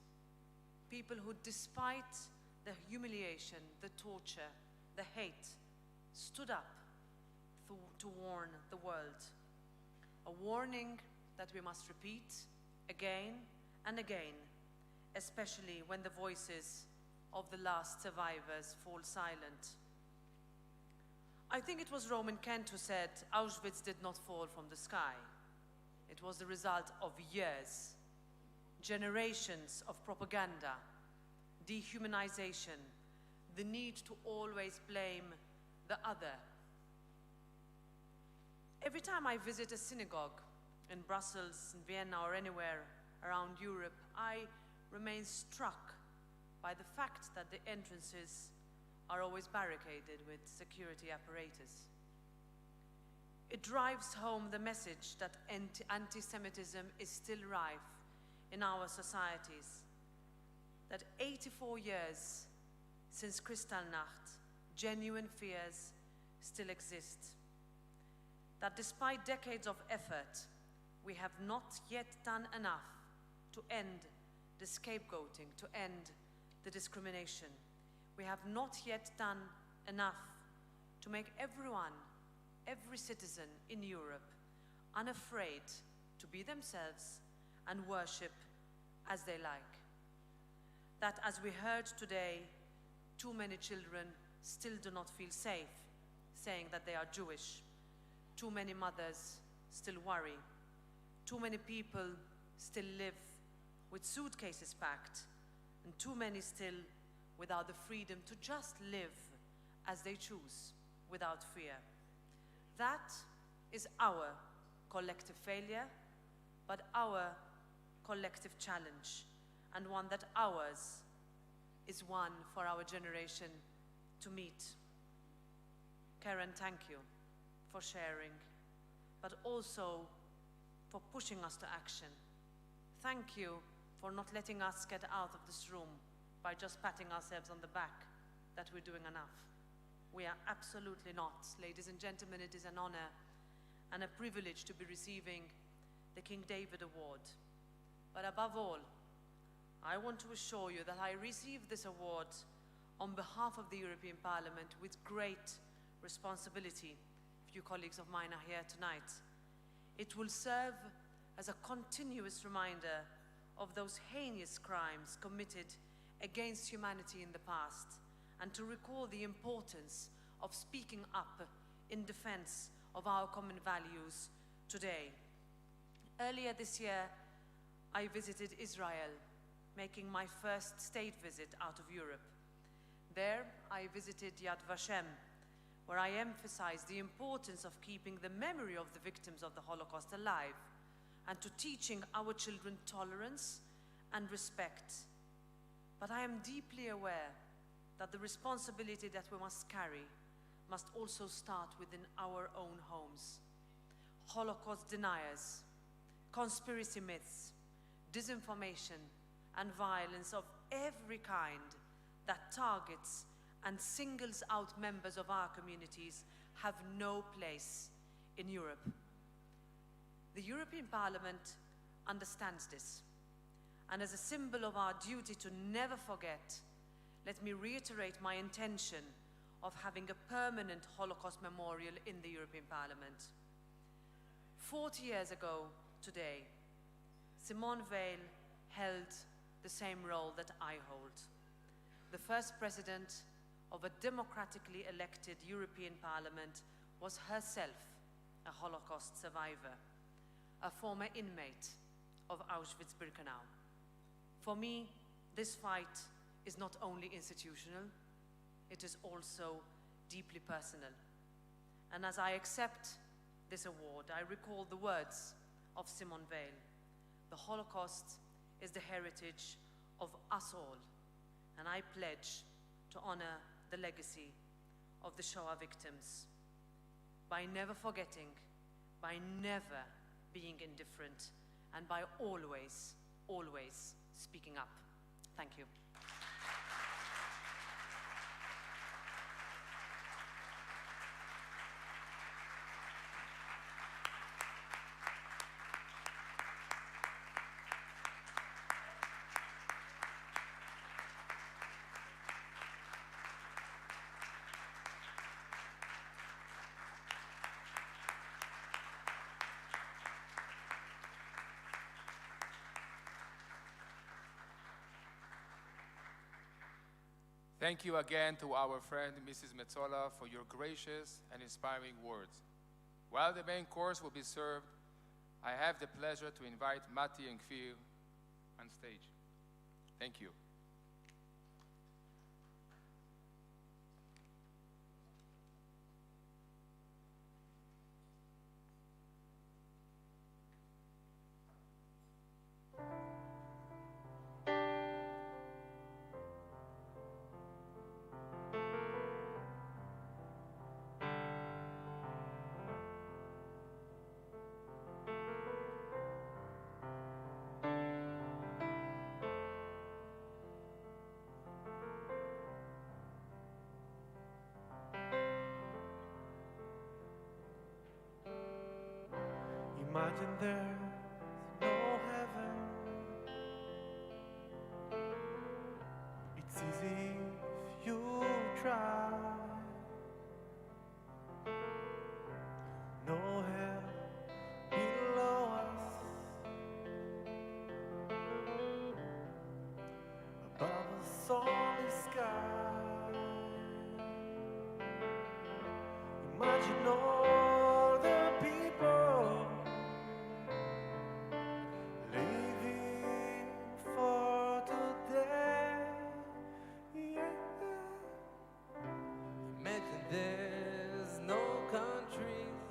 People who, despite the humiliation, the torture, the hate, stood up to warn the world. A warning that we must repeat again and again, especially when the voices of the last survivors fall silent. I think it was Roman Kent who said, Auschwitz did not fall from the sky. It was the result of years, generations of propaganda, dehumanization, the need to always blame the other. Every time I visit a synagogue in Brussels, in Vienna, or anywhere around Europe, I remain struck by the fact that the entrances are always barricaded with security apparatus. It drives home the message that anti-Semitism is still rife in our societies, that 84 years since Kristallnacht, genuine fears still exist, that despite decades of effort, we have not yet done enough to end the scapegoating, to end the discrimination. We have not yet done enough to make everyone, every citizen in Europe, unafraid to be themselves and worship as they like. That, as we heard today, too many children still do not feel safe saying that they are Jewish. Too many mothers still worry. Too many people still live with suitcases packed, and too many still without the freedom to just live as they choose, without fear. That is our collective failure, but our collective challenge, and one that ours is one for our generation to meet. Karen, thank you for sharing, but also for pushing us to action. Thank you for not letting us get out of this room by just patting ourselves on the back that we're doing enough. We are absolutely not. Ladies and gentlemen, it is an honor and a privilege to be receiving the King David Award. But above all, I want to assure you that I received this award on behalf of the European Parliament with great responsibility. A few colleagues of mine are here tonight. It will serve as a continuous reminder of those heinous crimes committed against humanity in the past, and to recall the importance of speaking up in defense of our common values today. Earlier this year, I visited Israel, making my first state visit out of Europe. There, I visited Yad Vashem, where I emphasized the importance of keeping the memory of the victims of the Holocaust alive, and to teaching our children tolerance and respect. But I am deeply aware that the responsibility that we must carry must also start within our own homes. Holocaust deniers, conspiracy myths, disinformation, and violence of every kind that targets and singles out members of our communities have no place in Europe. The European Parliament understands this, and as a symbol of our duty to never forget, let me reiterate my intention of having a permanent Holocaust memorial in the European Parliament. 40 years ago today, Simone Veil held the same role that I hold. The first president of a democratically elected European Parliament was herself a Holocaust survivor, a former inmate of Auschwitz-Birkenau. For me, this fight is not only institutional, it is also deeply personal. And as I accept this award, I recall the words of Simone Weil: "The Holocaust is the heritage of us all, and I pledge to honor the legacy of the Shoah victims by never forgetting, by never being indifferent, and by always, always speaking up." Thank you. Thank you again to our friend Mrs. Metzola for your gracious and inspiring words. While the main course will be served, I have the pleasure to invite Mati and Kfir on stage. Thank you. Imagine there's no heaven. It's easy if you try. No hell below us. Above us only sky. Imagine all the people living for today. Yeah. Imagine there's no countries.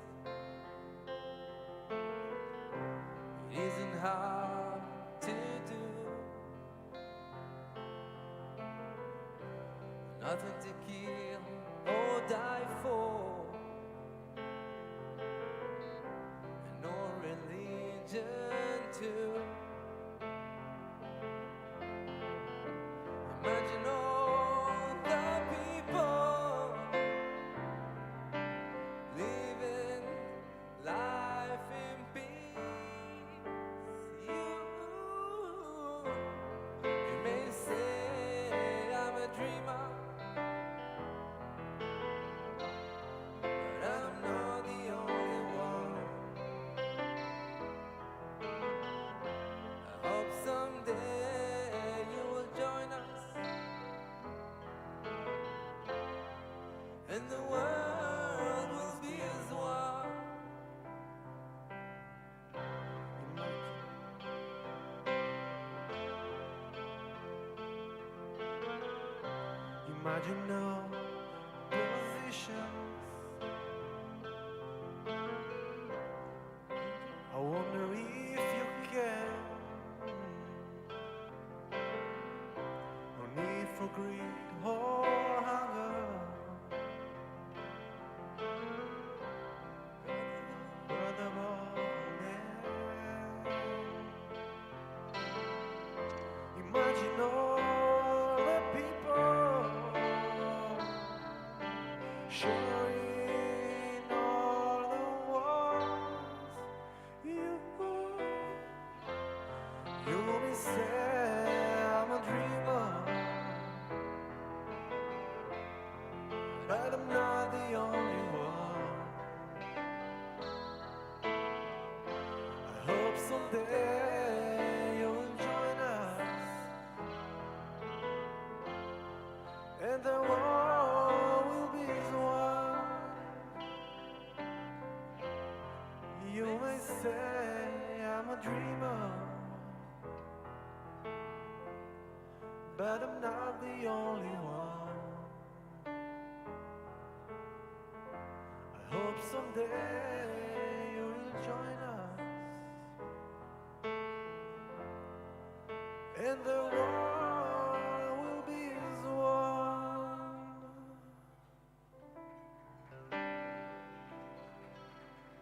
It isn't hard to do. Nothing to kill or die for. And no religion too. Imagine all the people living life in peace. You may say I'm a dreamer, but I'm not the only one. I hope someday you will join us, and the world will be as one. Imagine no positions. I wonder if you can. No need for greed or hunger. Brother imagine all the people sharing all the wars. You may say I'm a dreamer, but I'm not the only one. I hope someday you'll join us, and the world but I'm not the only one. I hope someday you will join us, and the world will be as one.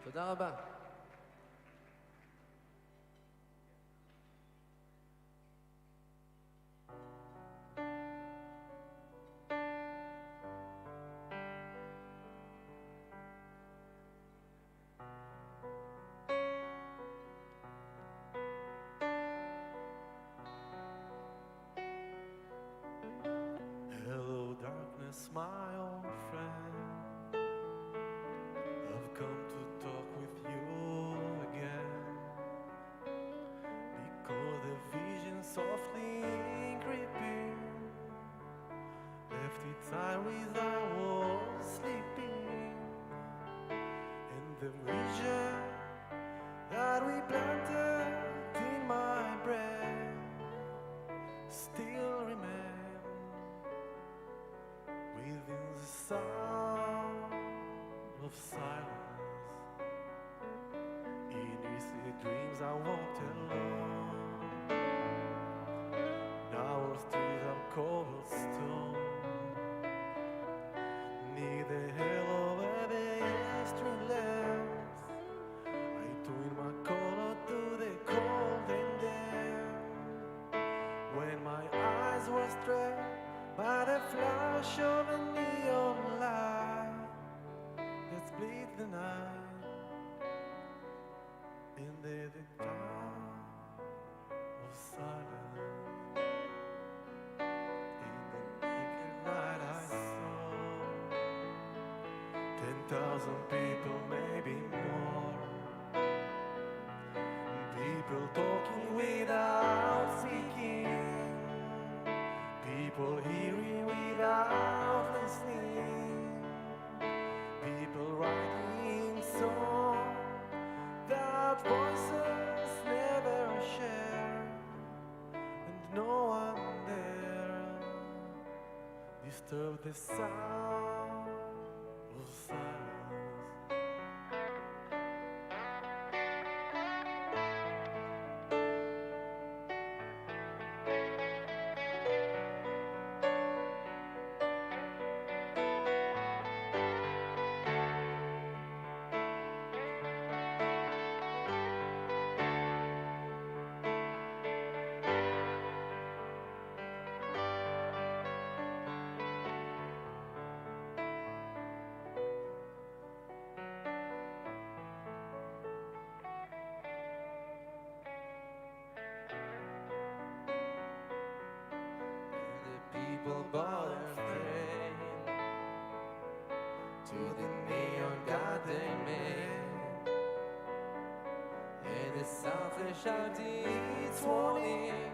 תודה רבה. Hello, darkness, my old friend. I've come to talk with you again, because the vision softly creeping left its eyes I was sleeping, and the vision that we planted in my brain still remains within the sound of silence. In lucid dreams I walked alone. Now our streets are cobblestone. Near the halo of the street lamps, I tune my color to the cold and damp. When my eyes were struck by the flash of a neon light that split the night, in the dark of silence, in the naked light I saw 10,000 people, maybe more, people talking without speaking, people hearing without listening, people writing songs that voices never share, and no one there disturbed the sound of silence. People bought their fame to the neon god they made, and the south they shouted its warning,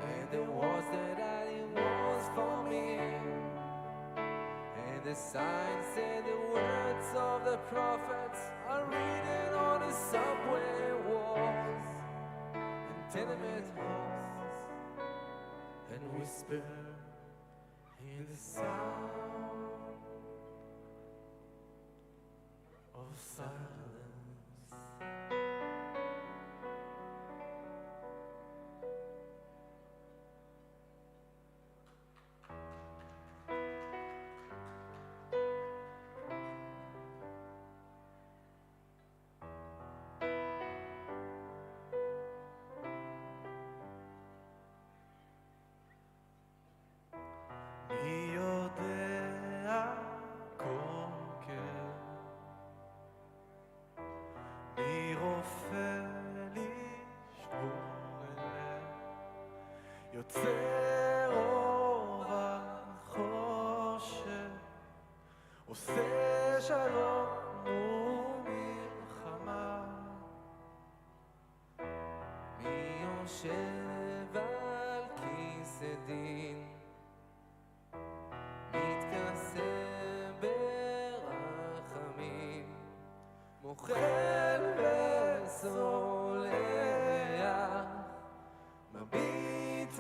and the words that it was for me, and the signs said the words of the prophets are written on the subway walls and tenement halls, and whisper in the sound of silence. מי יודע כל כן, מי רופא לשבור אליהם, יוצר אור החושך, עושה שלום ומלחמה, מי יושב על כיסא דין, מתכסה ברחמים, מוחל וסולח, מביט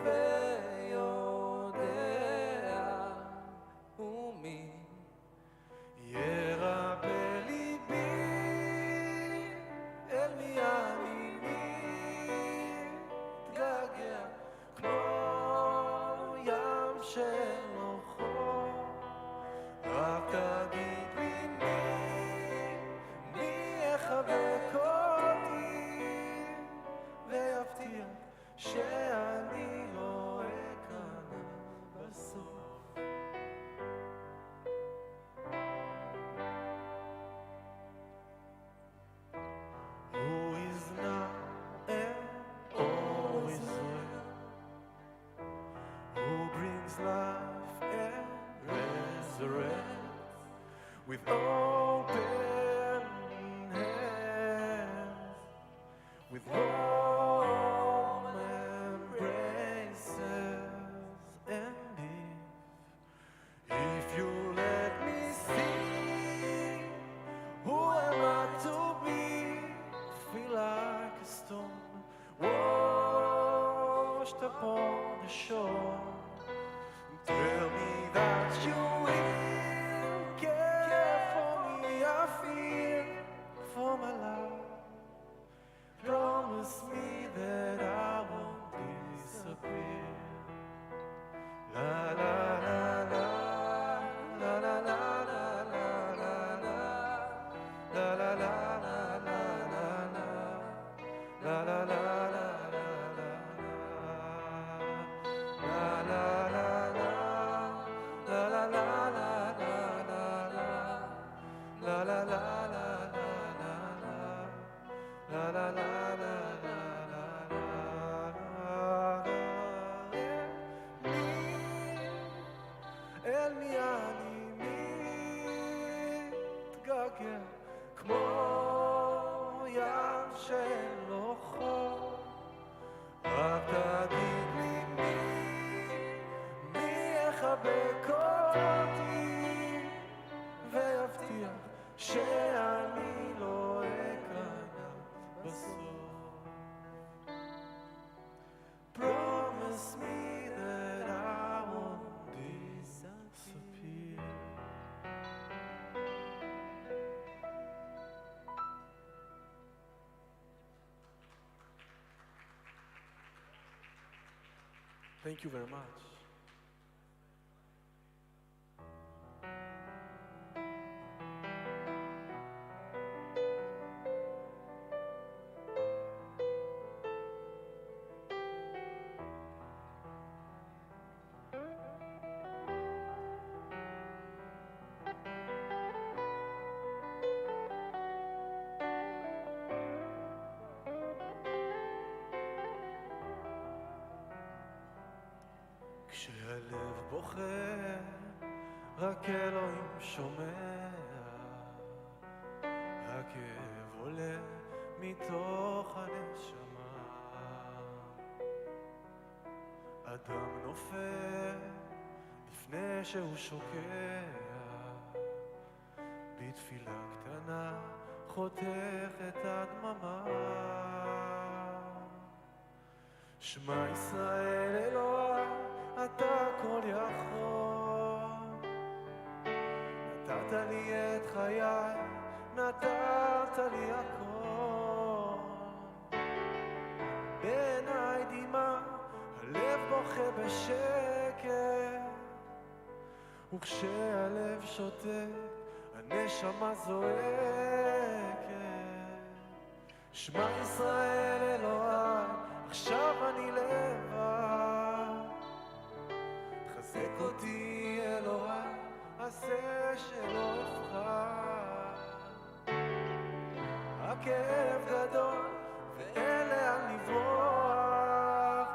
warm embraces, and if you let me see, who am I to be? Feel like a stone washed upon the shore. Tell me that you will care for me. I fear for my life. Promise me that I won't disappear. La la la la la la la la la la la la la la la la la. אל מי אני מתגעגע כמו ים שלא חור. רק תגיד לי מי יחבק אותי ויבטיח שאני לא אכנע בסוף. Promise me that I won't disappear. Thank you very much. כשהלב בוכה, רק אלוהים שומע. הכאב עולה מתוך הנשמה. אדם נופל לפני שהוא שוקע. בתפילה קטנה חותך את הדממה. שמע ישראל אלוהי, אתה כל יכול. נתת לי את חיי, נתת לי הכל. בעיניי דמעה, הלב בוכה בשקט. וכשהלב שותק, הנשמה זועקת. שמע ישראל אלוהי, עכשיו אני לבד. חזק אותי אלוהי, עשה שלא אפחד. הכאב גדול ואין לאן לברוח.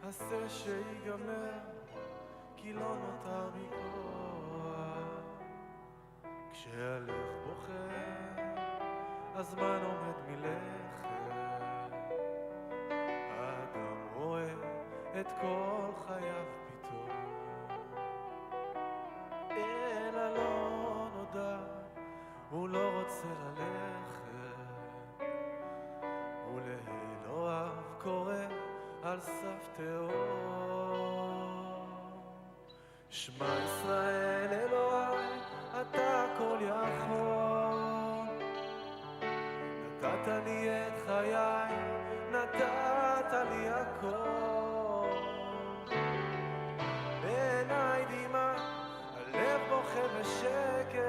עשה שיגמר, כי לא נותר בי כוח. כשהלב בוכה, הזמן עומד מלכת. האדם רואה את כל חייו פתאום. אל הלא נודע, הוא לא רוצה ללכת. ולאלוהיו קורא על סף תהום. שמע ישראל אלוהי, אתה כל יכול. נתת לי את חיי, נתת לי הכל. בעיניי דמעה, הלב בוכה בשקט.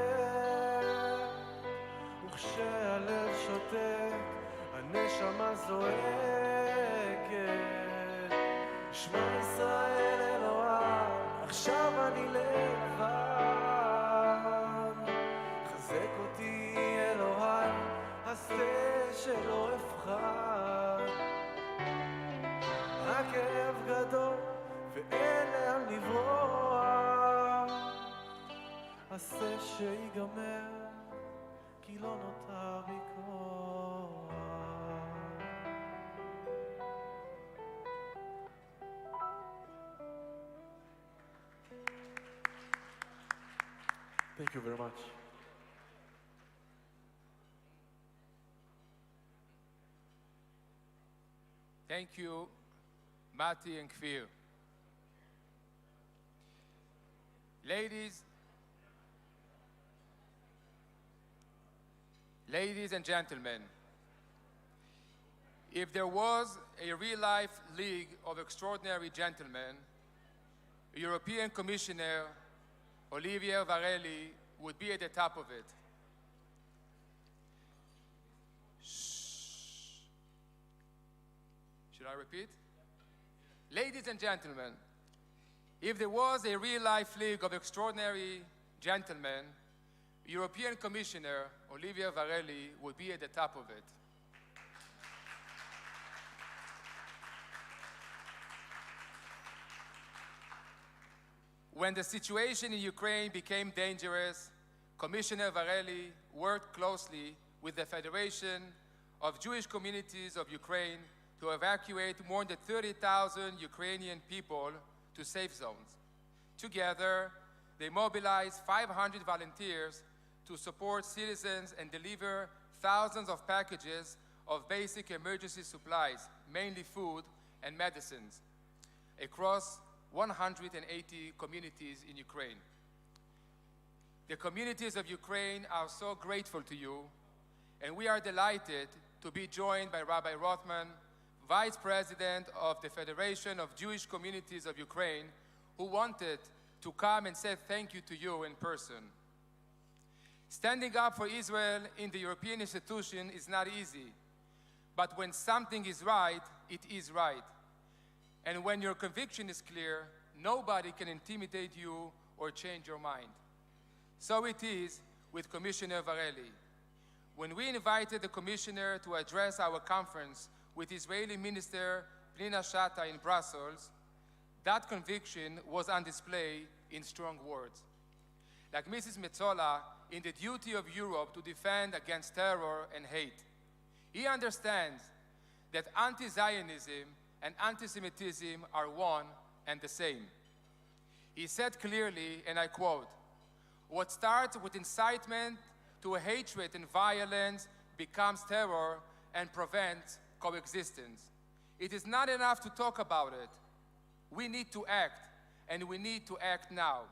וכשהלב שותק, הנשמה זועקת. שמע ישראל אלוהי, עכשיו אני לבד. חזק אותי אלוהי, עשה שלא אפחד. הכאב גדול ואין לאן לברוח. עשה שיגמר, כי לא נותר בי כוח. Thank you very much. Thank you, Mati and Kfir. Ladies and gentlemen, if there was a real-life League of Extraordinary Gentlemen, European Commissioner Olivier Varelli would be at the top of it. Shh. Should I repeat? Ladies and gentlemen, if there was a real-life League of Extraordinary Gentlemen, European Commissioner Olivier Varelli would be at the top of it. When the situation in Ukraine became dangerous, Commissioner Varelli worked closely with the Federation of Jewish Communities of Ukraine to evacuate more than 30,000 Ukrainian people to safe zones. Together, they mobilized 500 volunteers to support citizens and deliver thousands of packages of basic emergency supplies, mainly food and medicines, across 180 communities in Ukraine. The communities of Ukraine are so grateful to you, and we are delighted to be joined by Rabbi Rothman, Vice President of the Federation of Jewish Communities of Ukraine, who wanted to come and say thank you to you in person. Standing up for Israel in the European institution is not easy, but when something is right, it is right. And when your conviction is clear, nobody can intimidate you or change your mind. So it is with Commissioner Varelli. When we invited the Commissioner to address our conference with Israeli Minister Pnina Shatta in Brussels, that conviction was on display in strong words. Like Mrs. Metzola, in the duty of Europe to defend against terror and hate. He understands that anti-Zionism and anti-Semitism are one and the same. He said clearly, and I quote, "What starts with incitement to hatred and violence becomes terror and prevents coexistence. It is not enough to talk about it. We need to act, and we need to act now.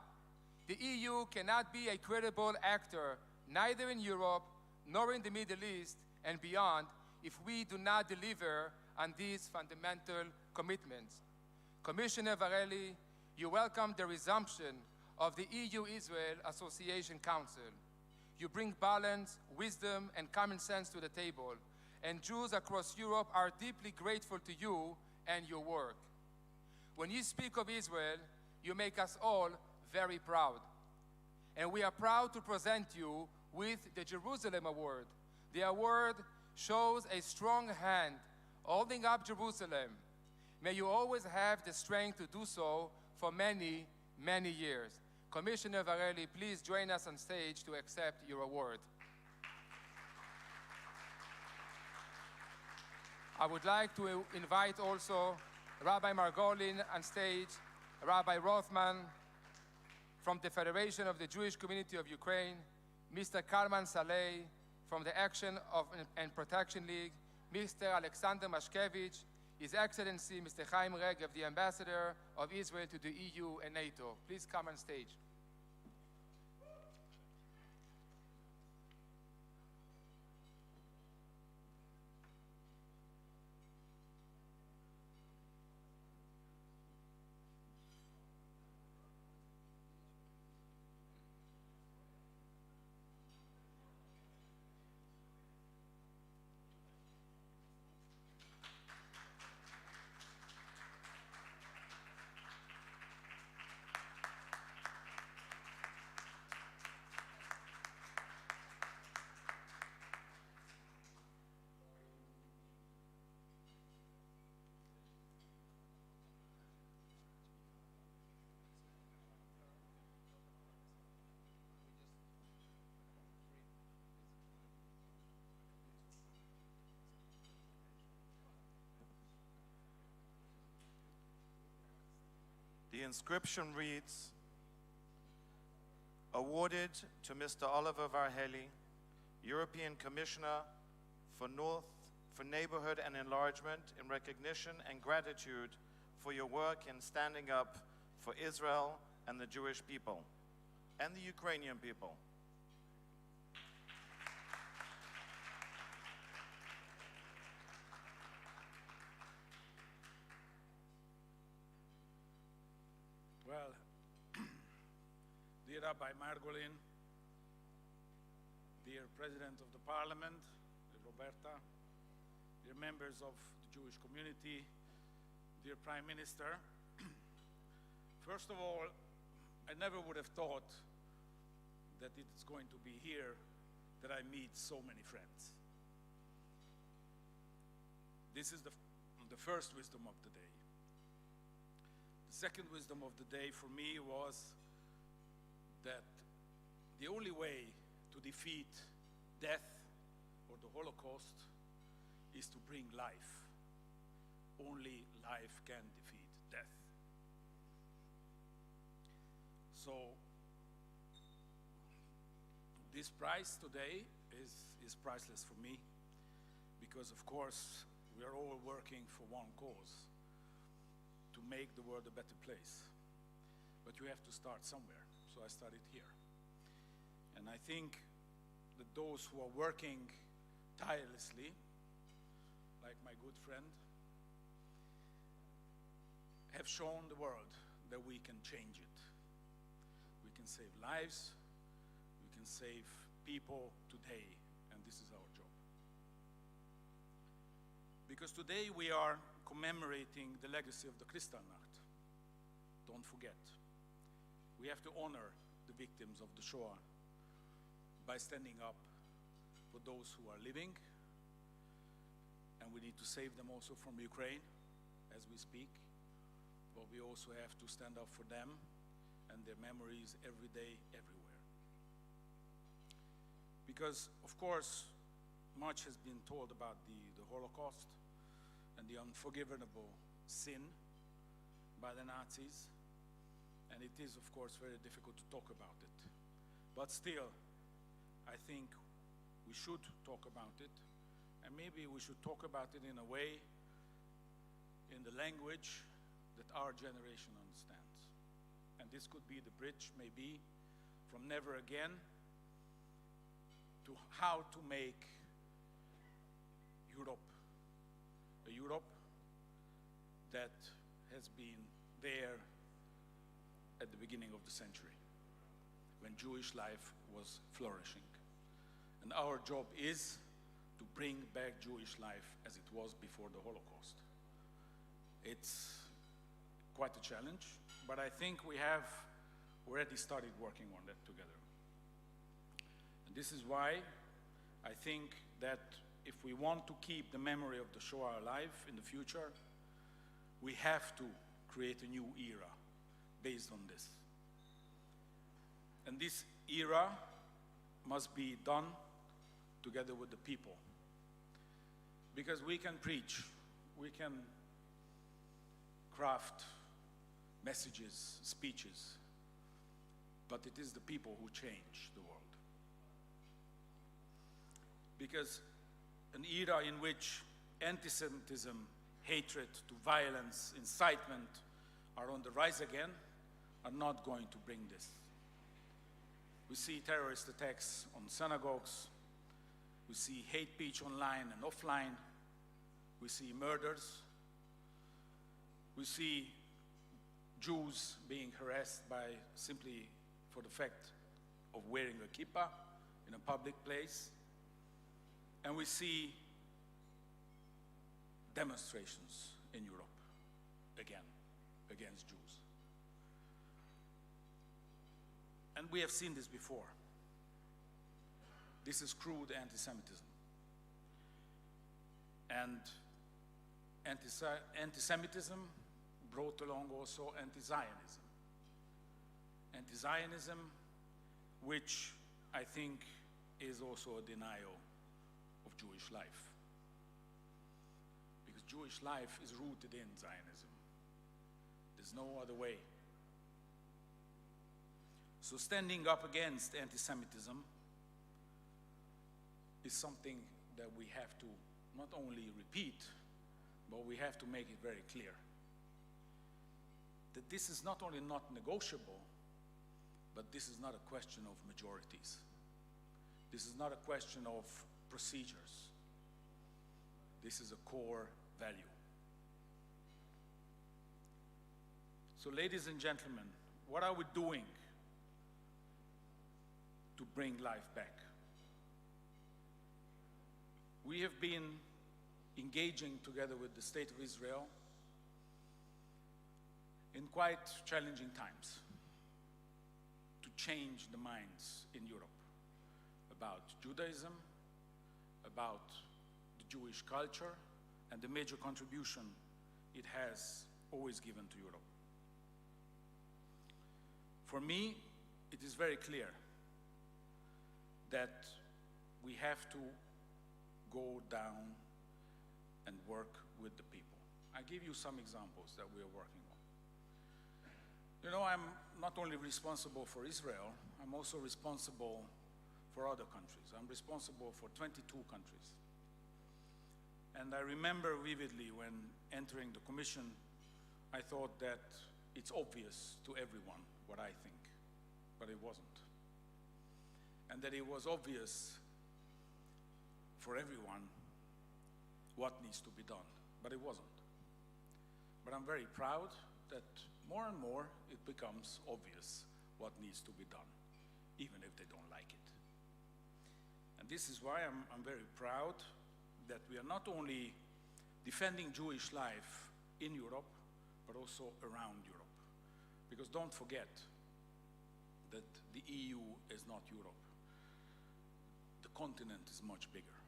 The EU cannot be a credible actor, neither in Europe nor in the Middle East and beyond, if we do not deliver on these fundamental commitments. Commissioner Varelli, you welcome the resumption of the EU-Israel Association Council. You bring balance, wisdom, and common sense to the table, and Jews across Europe are deeply grateful to you and your work. When you speak of Israel, you make us all very proud. And we are proud to present you with the Jerusalem Award. The award shows a strong hand holding up Jerusalem. May you always have the strength to do so for many, many years. Commissioner Varelli, please join us on stage to accept your award. I would like to invite also Rabbi Margolin on stage, Rabbi Rothman from the Federation of the Jewish Community of Ukraine, Mr. Kalman Saleh from the Action and Protection League, Mr. Alexander Mashkevich, His Excellency Mr. Chaim Regev, the Ambassador of Israel to the EU and NATO. Please come on stage. The inscription reads, "A awarded to Mr. Oliver Varhelyi, European Commissioner for Neighborhood and Enlargement, in recognition and gratitude for your work in standing up for Israel and the Jewish people and the Ukrainian people. Well, dear Rabbi Margolin, dear President of the Parliament, dear Roberta, dear members of the Jewish community, dear Prime Minister, first of all, I never would have thought that it's going to be here that I meet so many friends. This is the first wisdom of the day. The second wisdom of the day for me was that the only way to defeat death or the Holocaust is to bring life. Only life can defeat death. So this prize today is priceless for me because, of course, we are all working for one cause, to make the world a better place. But you have to start somewhere, so I started here. And I think that those who are working tirelessly, like my good friend, have shown the world that we can change it. We can save lives, we can save people today, and this is our job. Because today we are commemorating the legacy of the Kristallnacht. Don't forget. We have to honor the victims of the Shoah by standing up for those who are living, and we need to save them also from Ukraine as we speak, but we also have to stand up for them and their memories every day, everywhere. Because, of course, much has been told about the Holocaust and the unforgivable sin by the Nazis, and it is, of course, very difficult to talk about it. But still, I think we should talk about it, and maybe we should talk about it in a way, in the language that our generation understands. And this could be the bridge, maybe, from never again to how to make Europe a Europe that has been there at the beginning of the century, when Jewish life was flourishing. And our job is to bring back Jewish life as it was before the Holocaust. It's quite a challenge, but I think we have already started working on that together. And this is why I think that if we want to keep the memory of the Shoah alive in the future, we have to create a new era based on this. And this era must be done together with the people. Because we can preach, we can craft messages, speeches, but it is the people who change the world. Because an era in which anti-Semitism, hatred to violence, incitement are on the rise again are not going to bring this. We see terrorist attacks on synagogues, we see hate speech online and offline, we see murders, we see Jews being harassed by simply for the fact of wearing a kippah in a public place, and we see demonstrations in Europe again against Jews. And we have seen this before. This is crude anti-Semitism. And anti-Semitism brought along also anti-Zionism. Anti-Zionism, which I think is also a denial of Jewish life. Because Jewish life is rooted in Zionism. There's no other way. So standing up against anti-Semitism is something that we have to not only repeat, but we have to make it very clear that this is not only not negotiable, but this is not a question of majorities. This is not a question of procedures. This is a core value. So, ladies and gentlemen, what are we doing to bring life back? We have been engaging together with the State of Israel in quite challenging times to change the minds in Europe about Judaism, about the Jewish culture, and the major contribution it has always given to Europe. For me, it is very clear that we have to go down and work with the people. I give you some examples that we are working on. You know, I'm not only responsible for Israel, I'm also responsible for other countries. I'm responsible for 22 countries. And I remember vividly when entering the Commission, I thought that it's obvious to everyone what I think, but it wasn't. And that it was obvious for everyone what needs to be done, but it wasn't. But I'm very proud that more and more it becomes obvious what needs to be done, even if they don't like it. And this is why I'm very proud that we are not only defending Jewish life in Europe, but also around Europe. Because don't forget that the EU is not Europe. The continent is much bigger,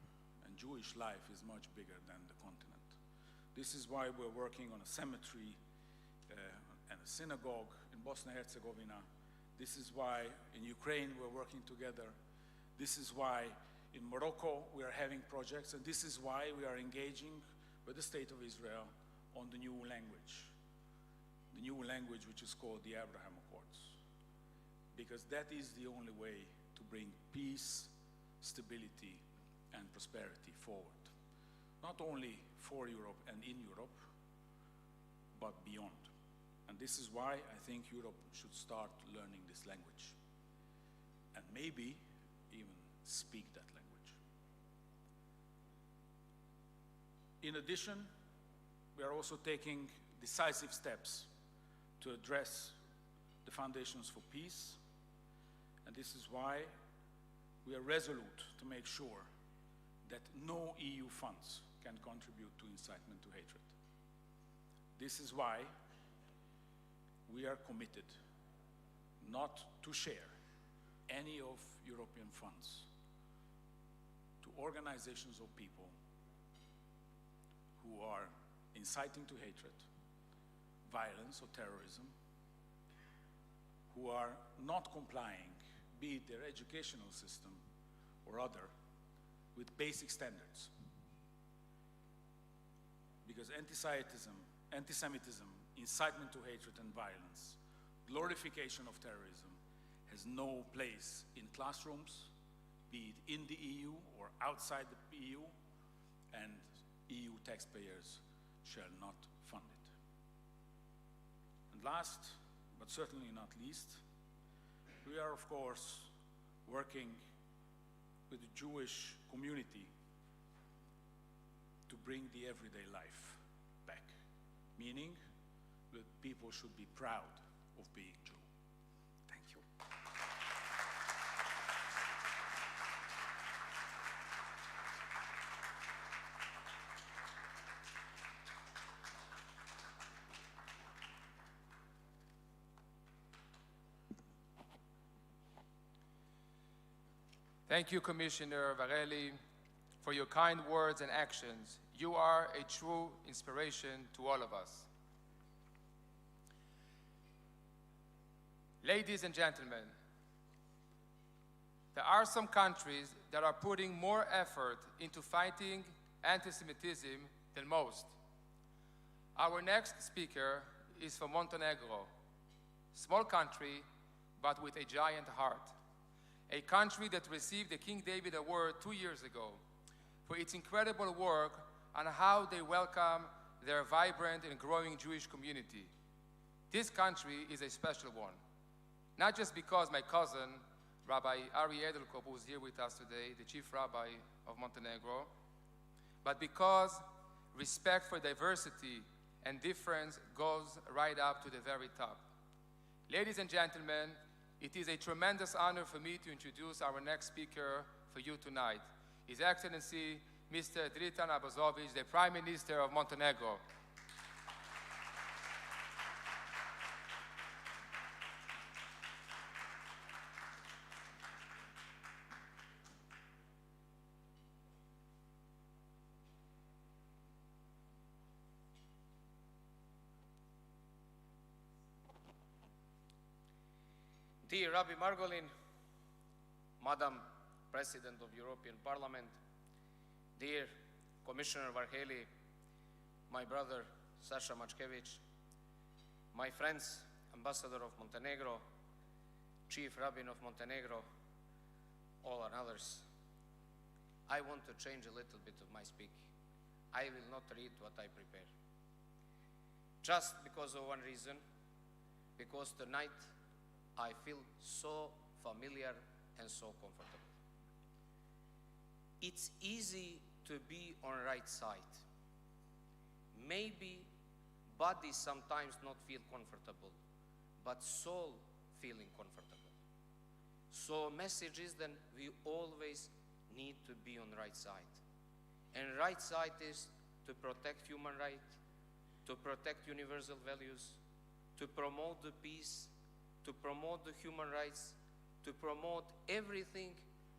and Jewish life is much bigger than the continent. This is why we're working on a cemetery and a synagogue in Bosnia-Herzegovina. This is why in Ukraine we're working together. This is why in Morocco we are having projects, and this is why we are engaging with the State of Israel on the new language. The new language which is called the Abraham Accords. Because that is the only way to bring peace, stability, and prosperity forward. Not only for Europe and in Europe, but beyond. And this is why I think Europe should start learning this language. And maybe even speak that language. In addition, we are also taking decisive steps to address the foundations for peace. And this is why we are resolute to make sure that no EU funds can contribute to incitement to hatred. This is why we are committed not to share any of European funds to organizations of people who are inciting to hatred, violence or terrorism, who are not complying, be it their educational system or other, with basic standards. Because anti-Semitism, incitement to hatred and violence, glorification of terrorism has no place in classrooms, be it in the EU or outside the EU, and EU taxpayers shall not fund it. And last, but certainly not least, we are of course working with the Jewish community to bring the everyday life back, meaning that people should be proud of being Jew. Thank you. Thank you, Commissioner Varela, for your kind words and actions. You are a true inspiration to all of us. Ladies and gentlemen, there are some countries that are putting more effort into fighting anti-Semitism than most. Our next speaker is from Montenegro, small country, but with a giant heart. A country that received the King David Award 2 years ago for its incredible work on how they welcome their vibrant and growing Jewish community. This country is a special one, not just because my cousin, Rabbi Ari Edelkop, who is here with us today, the chief rabbi of Montenegro, but because respect for diversity and difference goes right up to the very top. Ladies and gentlemen, it is a tremendous honor for me to introduce our next speaker for you tonight, His Excellency, Mr. Dritan Abazovic, the Prime Minister of Montenegro. Dear Rabbi Margolin, Madam President of European Parliament, dear Commissioner Varheli, my brother Sasha Machkevich, my friends, Ambassador of Montenegro, Chief Rabbin of Montenegro, all and others, I want to change a little bit of my speak. I will not read what I prepare. Just because of one reason, because tonight I feel so familiar and so comfortable. It's easy to be on the right side. Maybe body sometimes not feel comfortable, but soul feeling comfortable. So message is that we always need to be on the right side. And right side is to protect human rights, to protect universal values, to promote the peace, to promote the human rights, to promote everything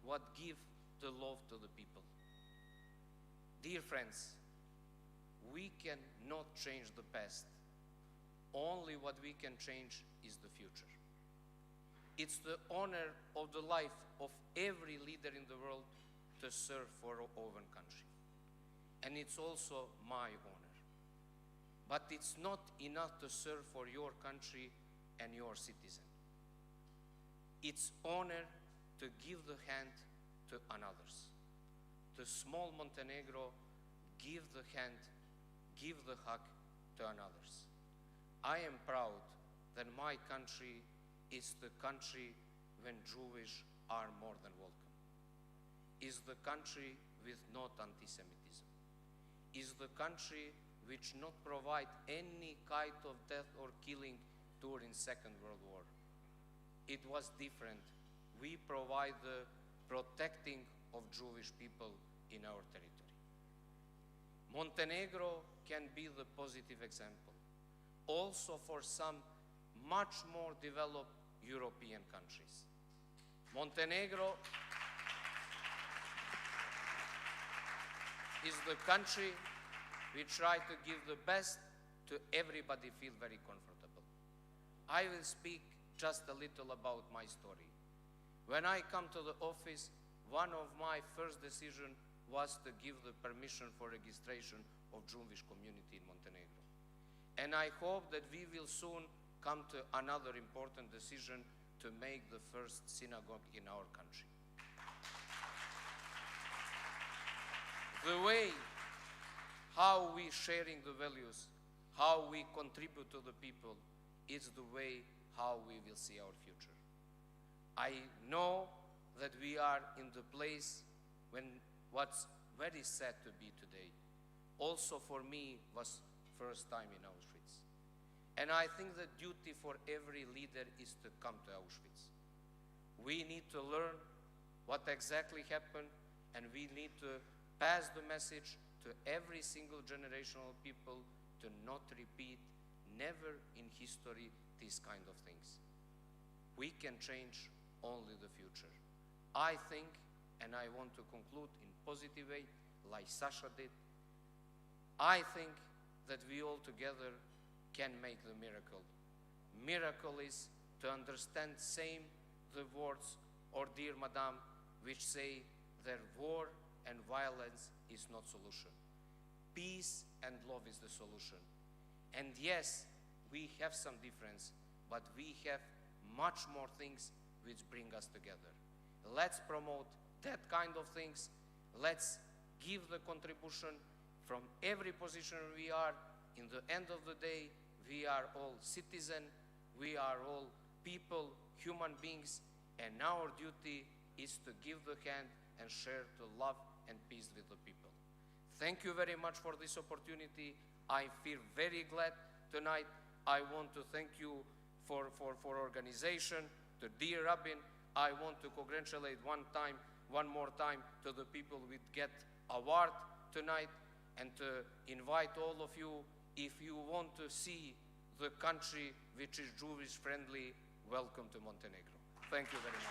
what give the love to the people. Dear friends, we cannot change the past. Only what we can change is the future. It's the honor of the life of every leader in the world to serve for our own country. And it's also my honor. But it's not enough to serve for your country and your citizen. It's honor to give the hand to others. The small Montenegro give the hand, give the hug to others. I am proud that my country is the country when Jewish are more than welcome. Is the country with not anti-Semitism. Is the country which not provide any kind of death or killing during Second World War. It was different. We provide the protecting of Jewish people in our territory. Montenegro can be the positive example, also for some much more developed European countries. Montenegro is the country we try to give the best to everybody feel very comfortable. I will speak just a little about my story. When I come to the office, one of my first decisions was to give the permission for registration of Jewish community in Montenegro. And I hope that we will soon come to another important decision to make the first synagogue in our country. The way how we sharing the values, how we contribute to the people, is the way how we will see our future. I know that we are in the place when what's very sad to be today. Also for me was first time in Auschwitz. And I think the duty for every leader is to come to Auschwitz. We need to learn what exactly happened, and we need to pass the message to every single generation of people to not repeat, never in history, these kind of things. We can change only the future. I think, and I want to conclude in positive way, like Sasha did, I think that we all together can make the miracle. Miracle is to understand same the words or dear Madame which say that war and violence is not solution. Peace and love is the solution. And yes, we have some difference, but we have much more things which bring us together. Let's promote that kind of things. Let's give the contribution from every position we are. In the end of the day, we are all citizens, we are all people, human beings, and our duty is to give the hand and share the love and peace with the people. Thank you very much for this opportunity. I feel very glad tonight. I want to thank you for organization, to dear Rabin. I want to congratulate one more time to the people with Get Award tonight, and to invite all of you, if you want to see the country which is Jewish friendly, welcome to Montenegro. Thank you very much.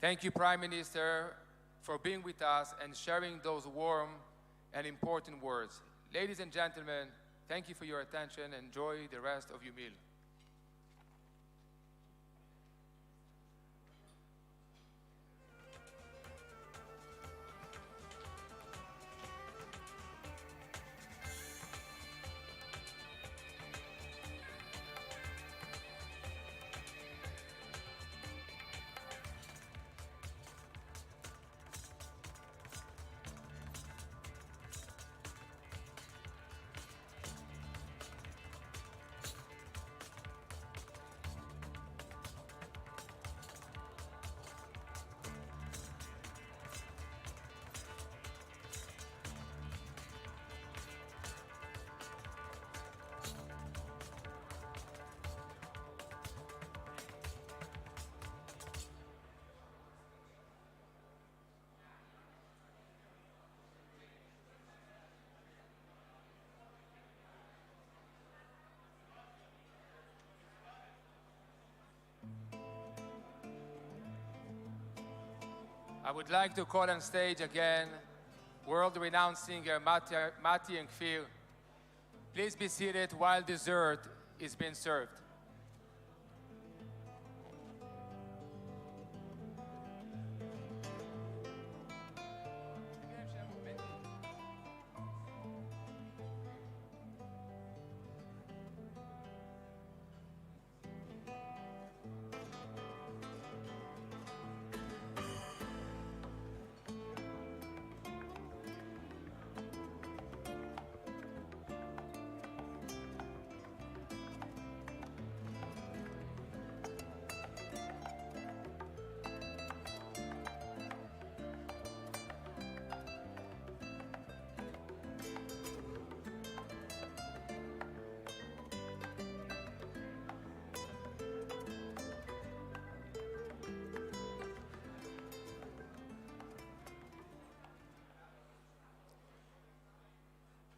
Thank you, Prime Minister, for being with us and sharing those warm and important words. Ladies and gentlemen, thank you for your attention. Enjoy the rest of your meal. I would like to call on stage again world-renowned singer Mati and Kfir. Please be seated while dessert is being served.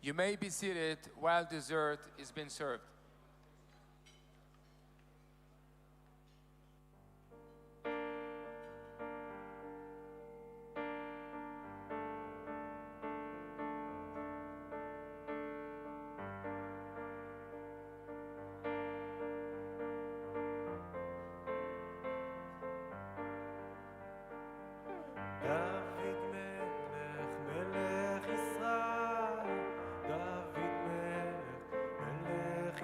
You may be seated while dessert is being served. דוד מלך ישראל, דוד מלך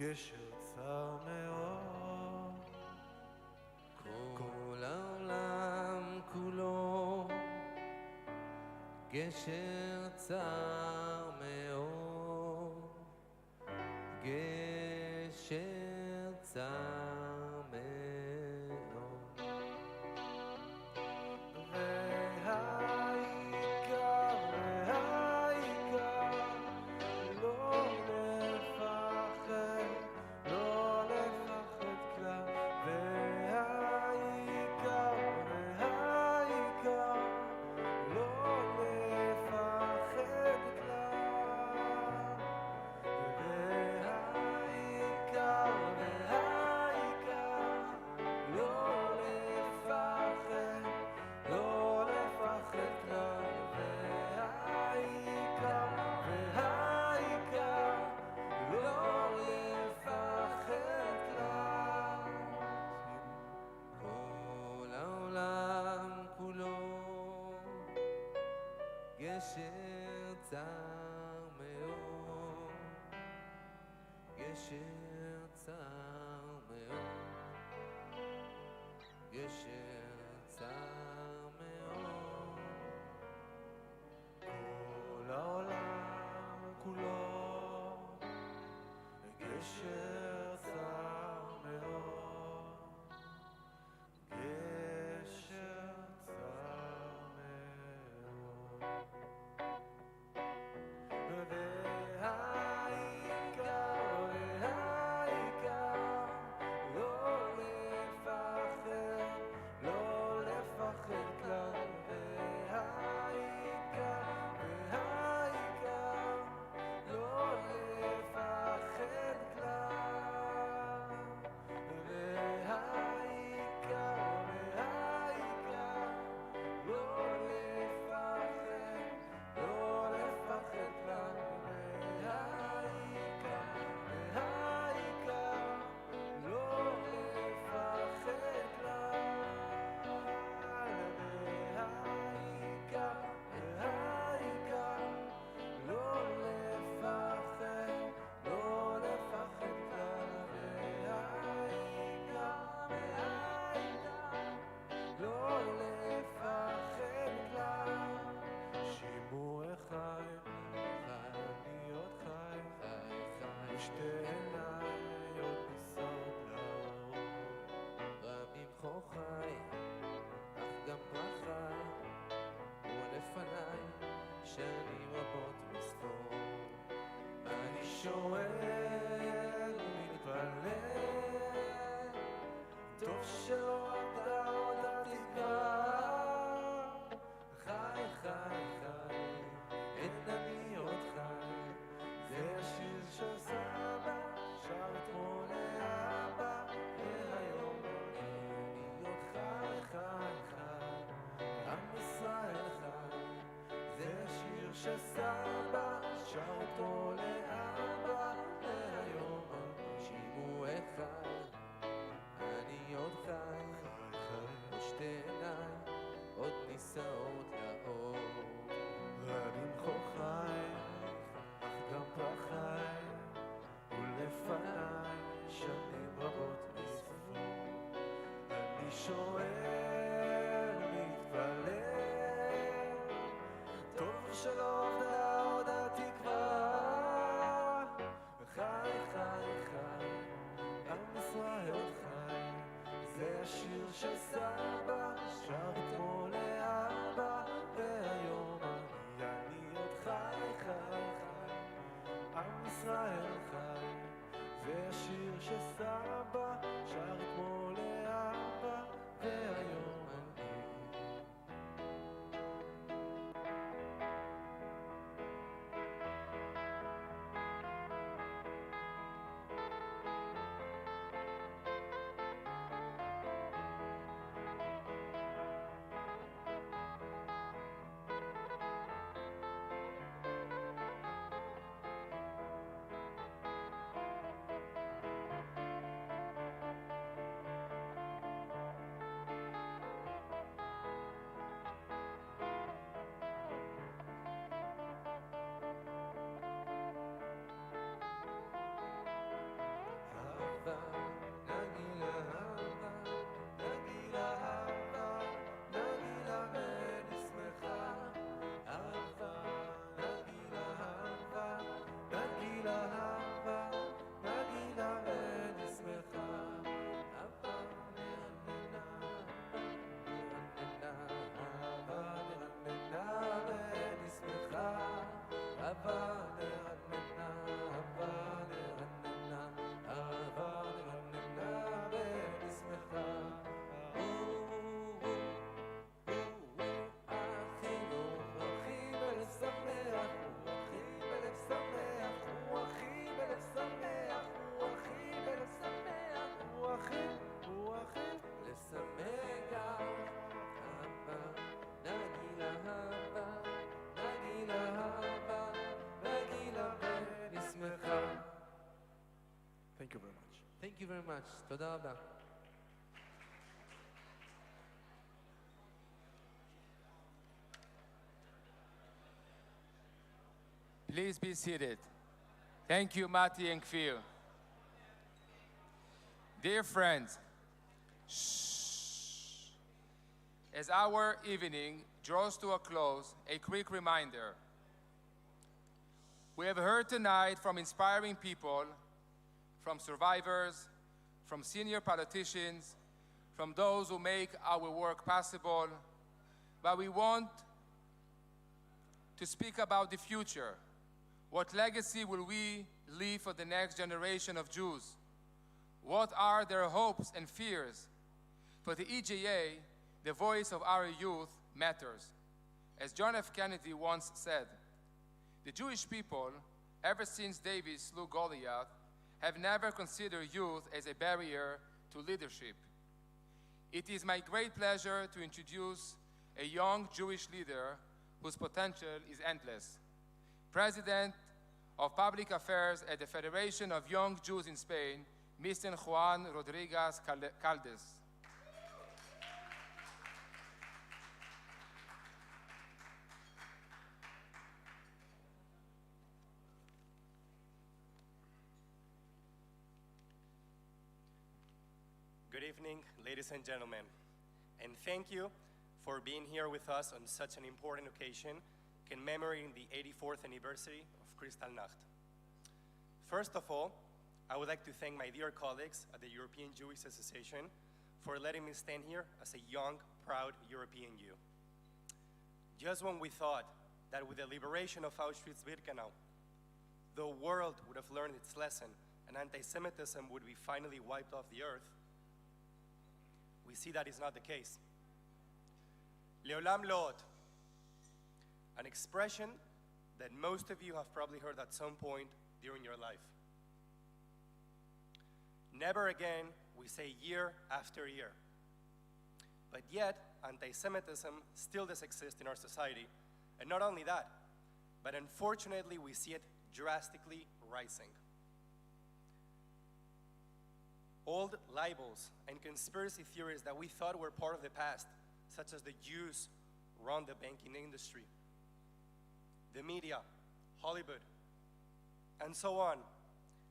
גשר צר מאוד. כל העולם כולו גשר צר מאוד, גשר צר מאוד. והעיקר, לא לפחד, לא לפחד כלל. והעיקר, לא לפחד כלל. והעיקר, לא לפחד, לא לפחד כלל. והעיקר, לא לפחד כלל. כל העולם כולו גשר צר מאוד, גשר צר מאוד, גשר צר מאוד. כל העולם כולו גשר צר מאוד, גשר צר מאוד. והעיקר, לא לפחד, לא לפחד כלל. והעיקר, לא לפחד כלל. והעיקר, לא לפחד, לא לפחד כלל. והעיקר, לא לפחד כלל. והעיקר, לא לפחד, לא לפחד כלל. והעיקר, לא לפחד כלל. שימור חי, אני עוד חי, ושתי עיניי עוד נישאות לאור. רבים חוכי, אך גם ברכה, ולפניי שנים רבות מספור. אני שואל ומתפלל, טוב שלא עבדה עוד התקווה. חי, חי, חי, אין אני עוד חי. זה השיר של סבא, שר אתמול לאבא, והיום אני עוד חי, חי, חי, עם ישראל חי. זה השיר של סבא, שר אותו לאבא, והיום אני שימו אחד, אני עוד חי, ושתי עיניי עוד נישאות לאור. רבים חוכי, אך גם פחי, ולפניי שנים רבות מספור. אני שואל, מתפלל, טוב שלא עבדה עוד התקווה. חי, חי, חי, עם ישראל חי. זה השיר של סבא, שר אתמול לאבא, והיום אני עוד חי, חי, חי, עם ישראל חי. זה השיר של סבא, שר אתמול לאבא, והיום אני. Thank you very much. תודה רבה. Please be seated. Thank you, Mati and Kfir. Dear friends, as our evening draws to a close, a quick reminder. We have heard tonight from inspiring people, from survivors, from senior politicians, from those who make our work possible, but we want to speak about the future. What legacy will we leave for the next generation of Jews? What are their hopes and fears? For the EJA, the voice of our youth matters. As John F. Kennedy once said, the Jewish people, ever since David slew Goliath, have never considered youth as a barrier to leadership. It is my great pleasure to introduce a young Jewish leader whose potential is endless. President of Public Affairs at the Federation of Young Jews in Spain, Mr. Juan Rodriguez Caldes. Good evening, ladies and gentlemen, and thank you for being here with us on such an important occasion, commemorating the 84th anniversary of Kristallnacht. First of all, I would like to thank my dear colleagues at the European Jewish Association for letting me stand here as a young, proud European Jew. Just when we thought that with the liberation of Auschwitz-Birkenau, the world would have learned its lesson and anti-Semitism would be finally wiped off the earth, we see that is not the case. Leolam Lo'od, an expression that most of you have probably heard at some point during your life. Never again, we say year after year. But yet, anti-Semitism still does exist in our society. And not only that, but unfortunately, we see it drastically rising. Old libels and conspiracy theories that we thought were part of the past, such as the Jews run the banking industry, the media, Hollywood, and so on,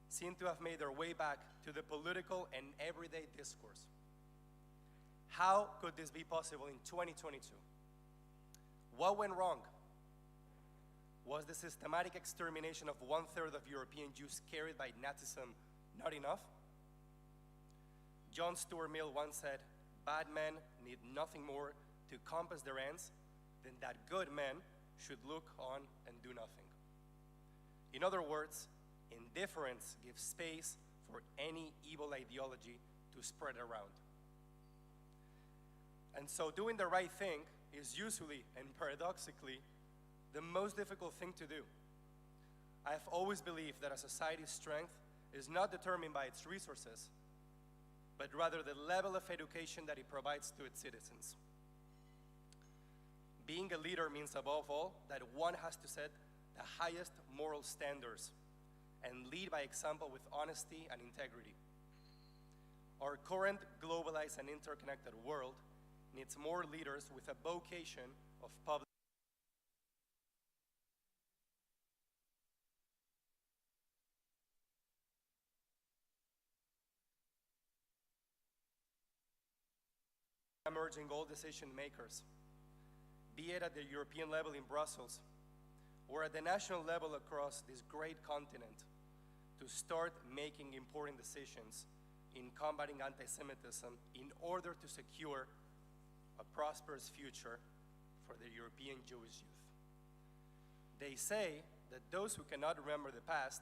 seem to have made their way back to the political and everyday discourse. How could this be possible in 2022? What went wrong? Was the systematic extermination of 1/3 of European Jews carried by Nazism not enough? John Stuart Mill once said, bad men need nothing more to compass their ends than that good men should look on and do nothing. In other words, indifference gives space for any evil ideology to spread around. And so doing the right thing is usually and paradoxically the most difficult thing to do. I have always believed that a society's strength is not determined by its resources, but rather the level of education that it provides to its citizens. Being a leader means above all that one has to set the highest moral standards and lead by example with honesty and integrity. Our current globalized and interconnected world needs more leaders with a vocation of public emerging all decision makers, be it at the European level in Brussels or at the national level across this great continent, to start making important decisions in combating anti-Semitism in order to secure a prosperous future for the European Jewish youth. They say that those who cannot remember the past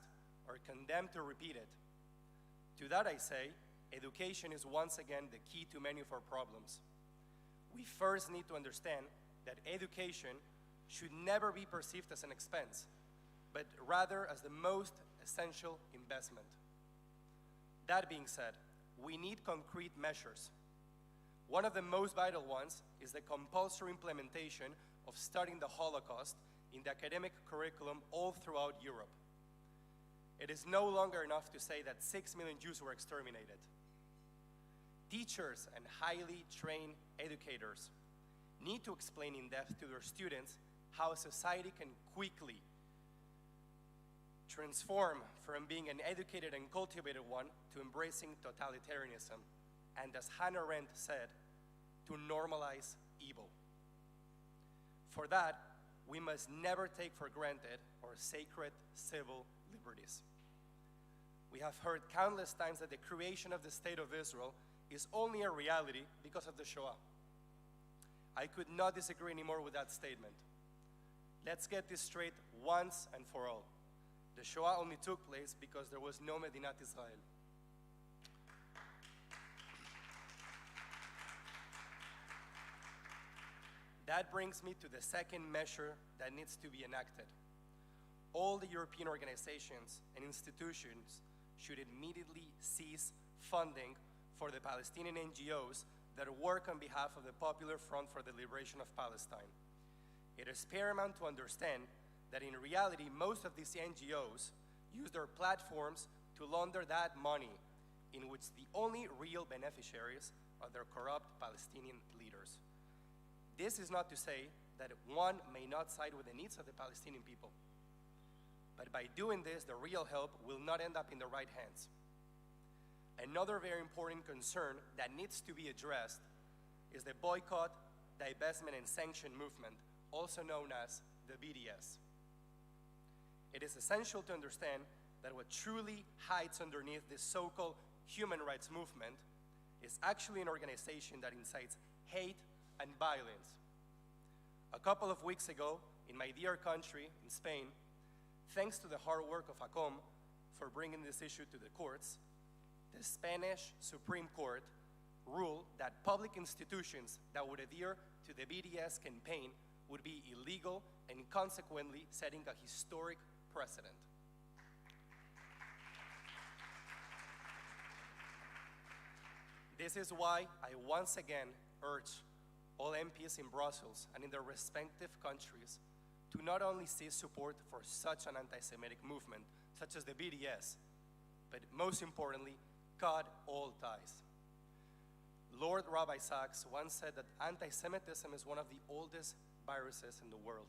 are condemned to repeat it. To that I say, education is once again the key to many of our problems. We first need to understand that education should never be perceived as an expense, but rather as the most essential investment. That being said, we need concrete measures. One of the most vital ones is the compulsory implementation of studying the Holocaust in the academic curriculum all throughout Europe. It is no longer enough to say that 6 million Jews were exterminated. Teachers and highly trained educators need to explain in depth to their students how a society can quickly transform from being an educated and cultivated one to embracing totalitarianism, and as Hannah Arendt said, to normalize evil. For that, we must never take for granted our sacred civil liberties. We have heard countless times that the creation of the State of Israel is only a reality because of the Shoah. I could not disagree anymore with that statement. Let's get this straight once and for all. The Shoah only took place because there was no Medinat Israel. That brings me to the second measure that needs to be enacted. All the European organizations and institutions should immediately cease funding for the Palestinian NGOs that work on behalf of the Popular Front for the Liberation of Palestine. It is paramount to understand that in reality, most of these NGOs use their platforms to launder that money, in which the only real beneficiaries are their corrupt Palestinian leaders. This is not to say that one may not side with the needs of the Palestinian people, but by doing this, the real help will not end up in the right hands. Another very important concern that needs to be addressed is the boycott, divestment, and sanction movement, also known as the BDS. It is essential to understand that what truly hides underneath this so-called human rights movement is actually an organization that incites hate and violence. A couple of weeks ago, in my dear country, in Spain, thanks to the hard work of ACOM for bringing this issue to the courts, the Spanish Supreme Court ruled that public institutions that would adhere to the BDS campaign would be illegal and consequently setting a historic precedent. This is why I once again urge all MPs in Brussels and in their respective countries to not only cease support for such an anti-Semitic movement, such as the BDS, but most importantly, cut all ties. Lord Rabbi Sachs once said that anti-Semitism is one of the oldest viruses in the world,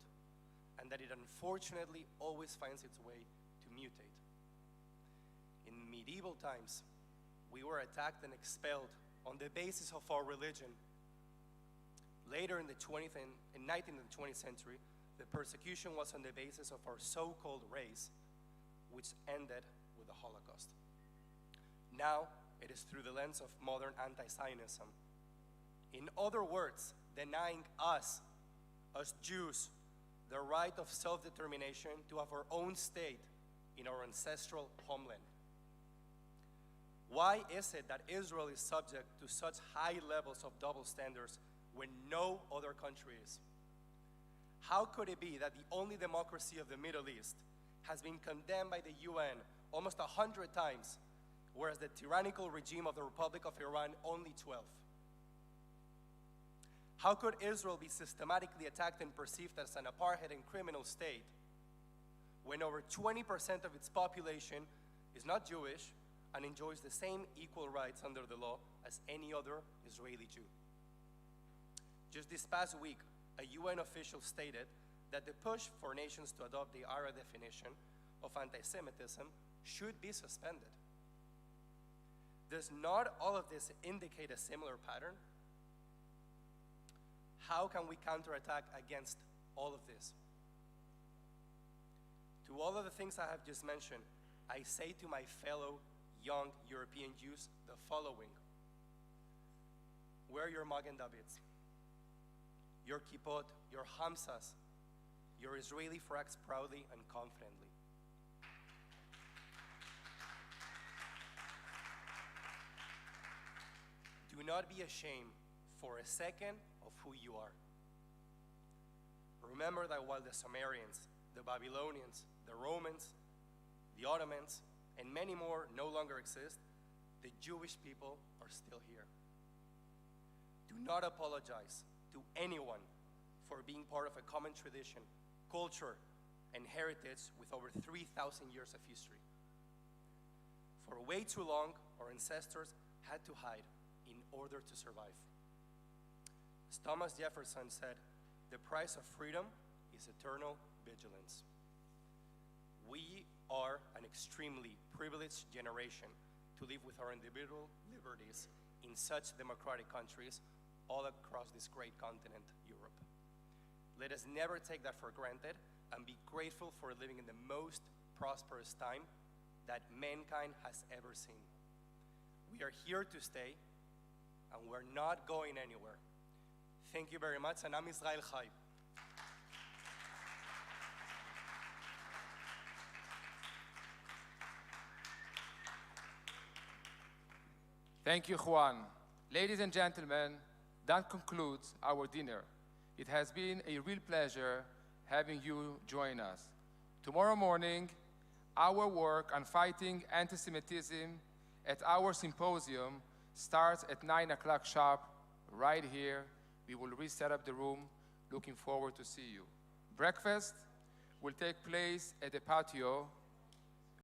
and that it unfortunately always finds its way to mutate. In medieval times, we were attacked and expelled on the basis of our religion. Later in the 19th and 20th century, the persecution was on the basis of our so-called race, which ended with the Holocaust. Now, it is through the lens of modern anti-Zionism. In other words, denying us, as Jews, the right of self-determination to have our own state in our ancestral homeland. Why is it that Israel is subject to such high levels of double standards when no other country is? How could it be that the only democracy of the Middle East has been condemned by the UN almost 100 times, whereas the tyrannical regime of the Republic of Iran only 12? How could Israel be systematically attacked and perceived as an apartheid and criminal state when over 20% of its population is not Jewish and enjoys the same equal rights under the law as any other Israeli Jew? Just this past week, a UN official stated that the push for nations to adopt the IRA definition of anti-Semitism should be suspended. Does not all of this indicate a similar pattern? How can we counterattack against all of this? To all of the things I have just mentioned, I say to my fellow young European Jews the following: wear your Magen Davids, your kippot, your hamsas, your Israeli flags proudly and confidently. Do not be ashamed for a second of who you are. Remember that while the Sumerians, the Babylonians, the Romans, the Ottomans, and many more no longer exist, the Jewish people are still here. Do not apologize to anyone for being part of a common tradition, culture, and heritage with over 3,000 years of history. For way too long, our ancestors had to hide in order to survive. As Thomas Jefferson said, the price of freedom is eternal vigilance. We are an extremely privileged generation to live with our individual liberties in such democratic countries all across this great continent, Europe. Let us never take that for granted and be grateful for living in the most prosperous time that mankind has ever seen. We are here to stay, and we're not going anywhere. Thank you very much, and Am Israel Chai. Thank you, Juan. Ladies and gentlemen, that concludes our dinner. It has been a real pleasure having you join us. Tomorrow morning, our work on fighting anti-Semitism at our symposium starts at 9 o'clock sharp, right here. We will reset up the room. Looking forward to see you. Breakfast will take place at the patio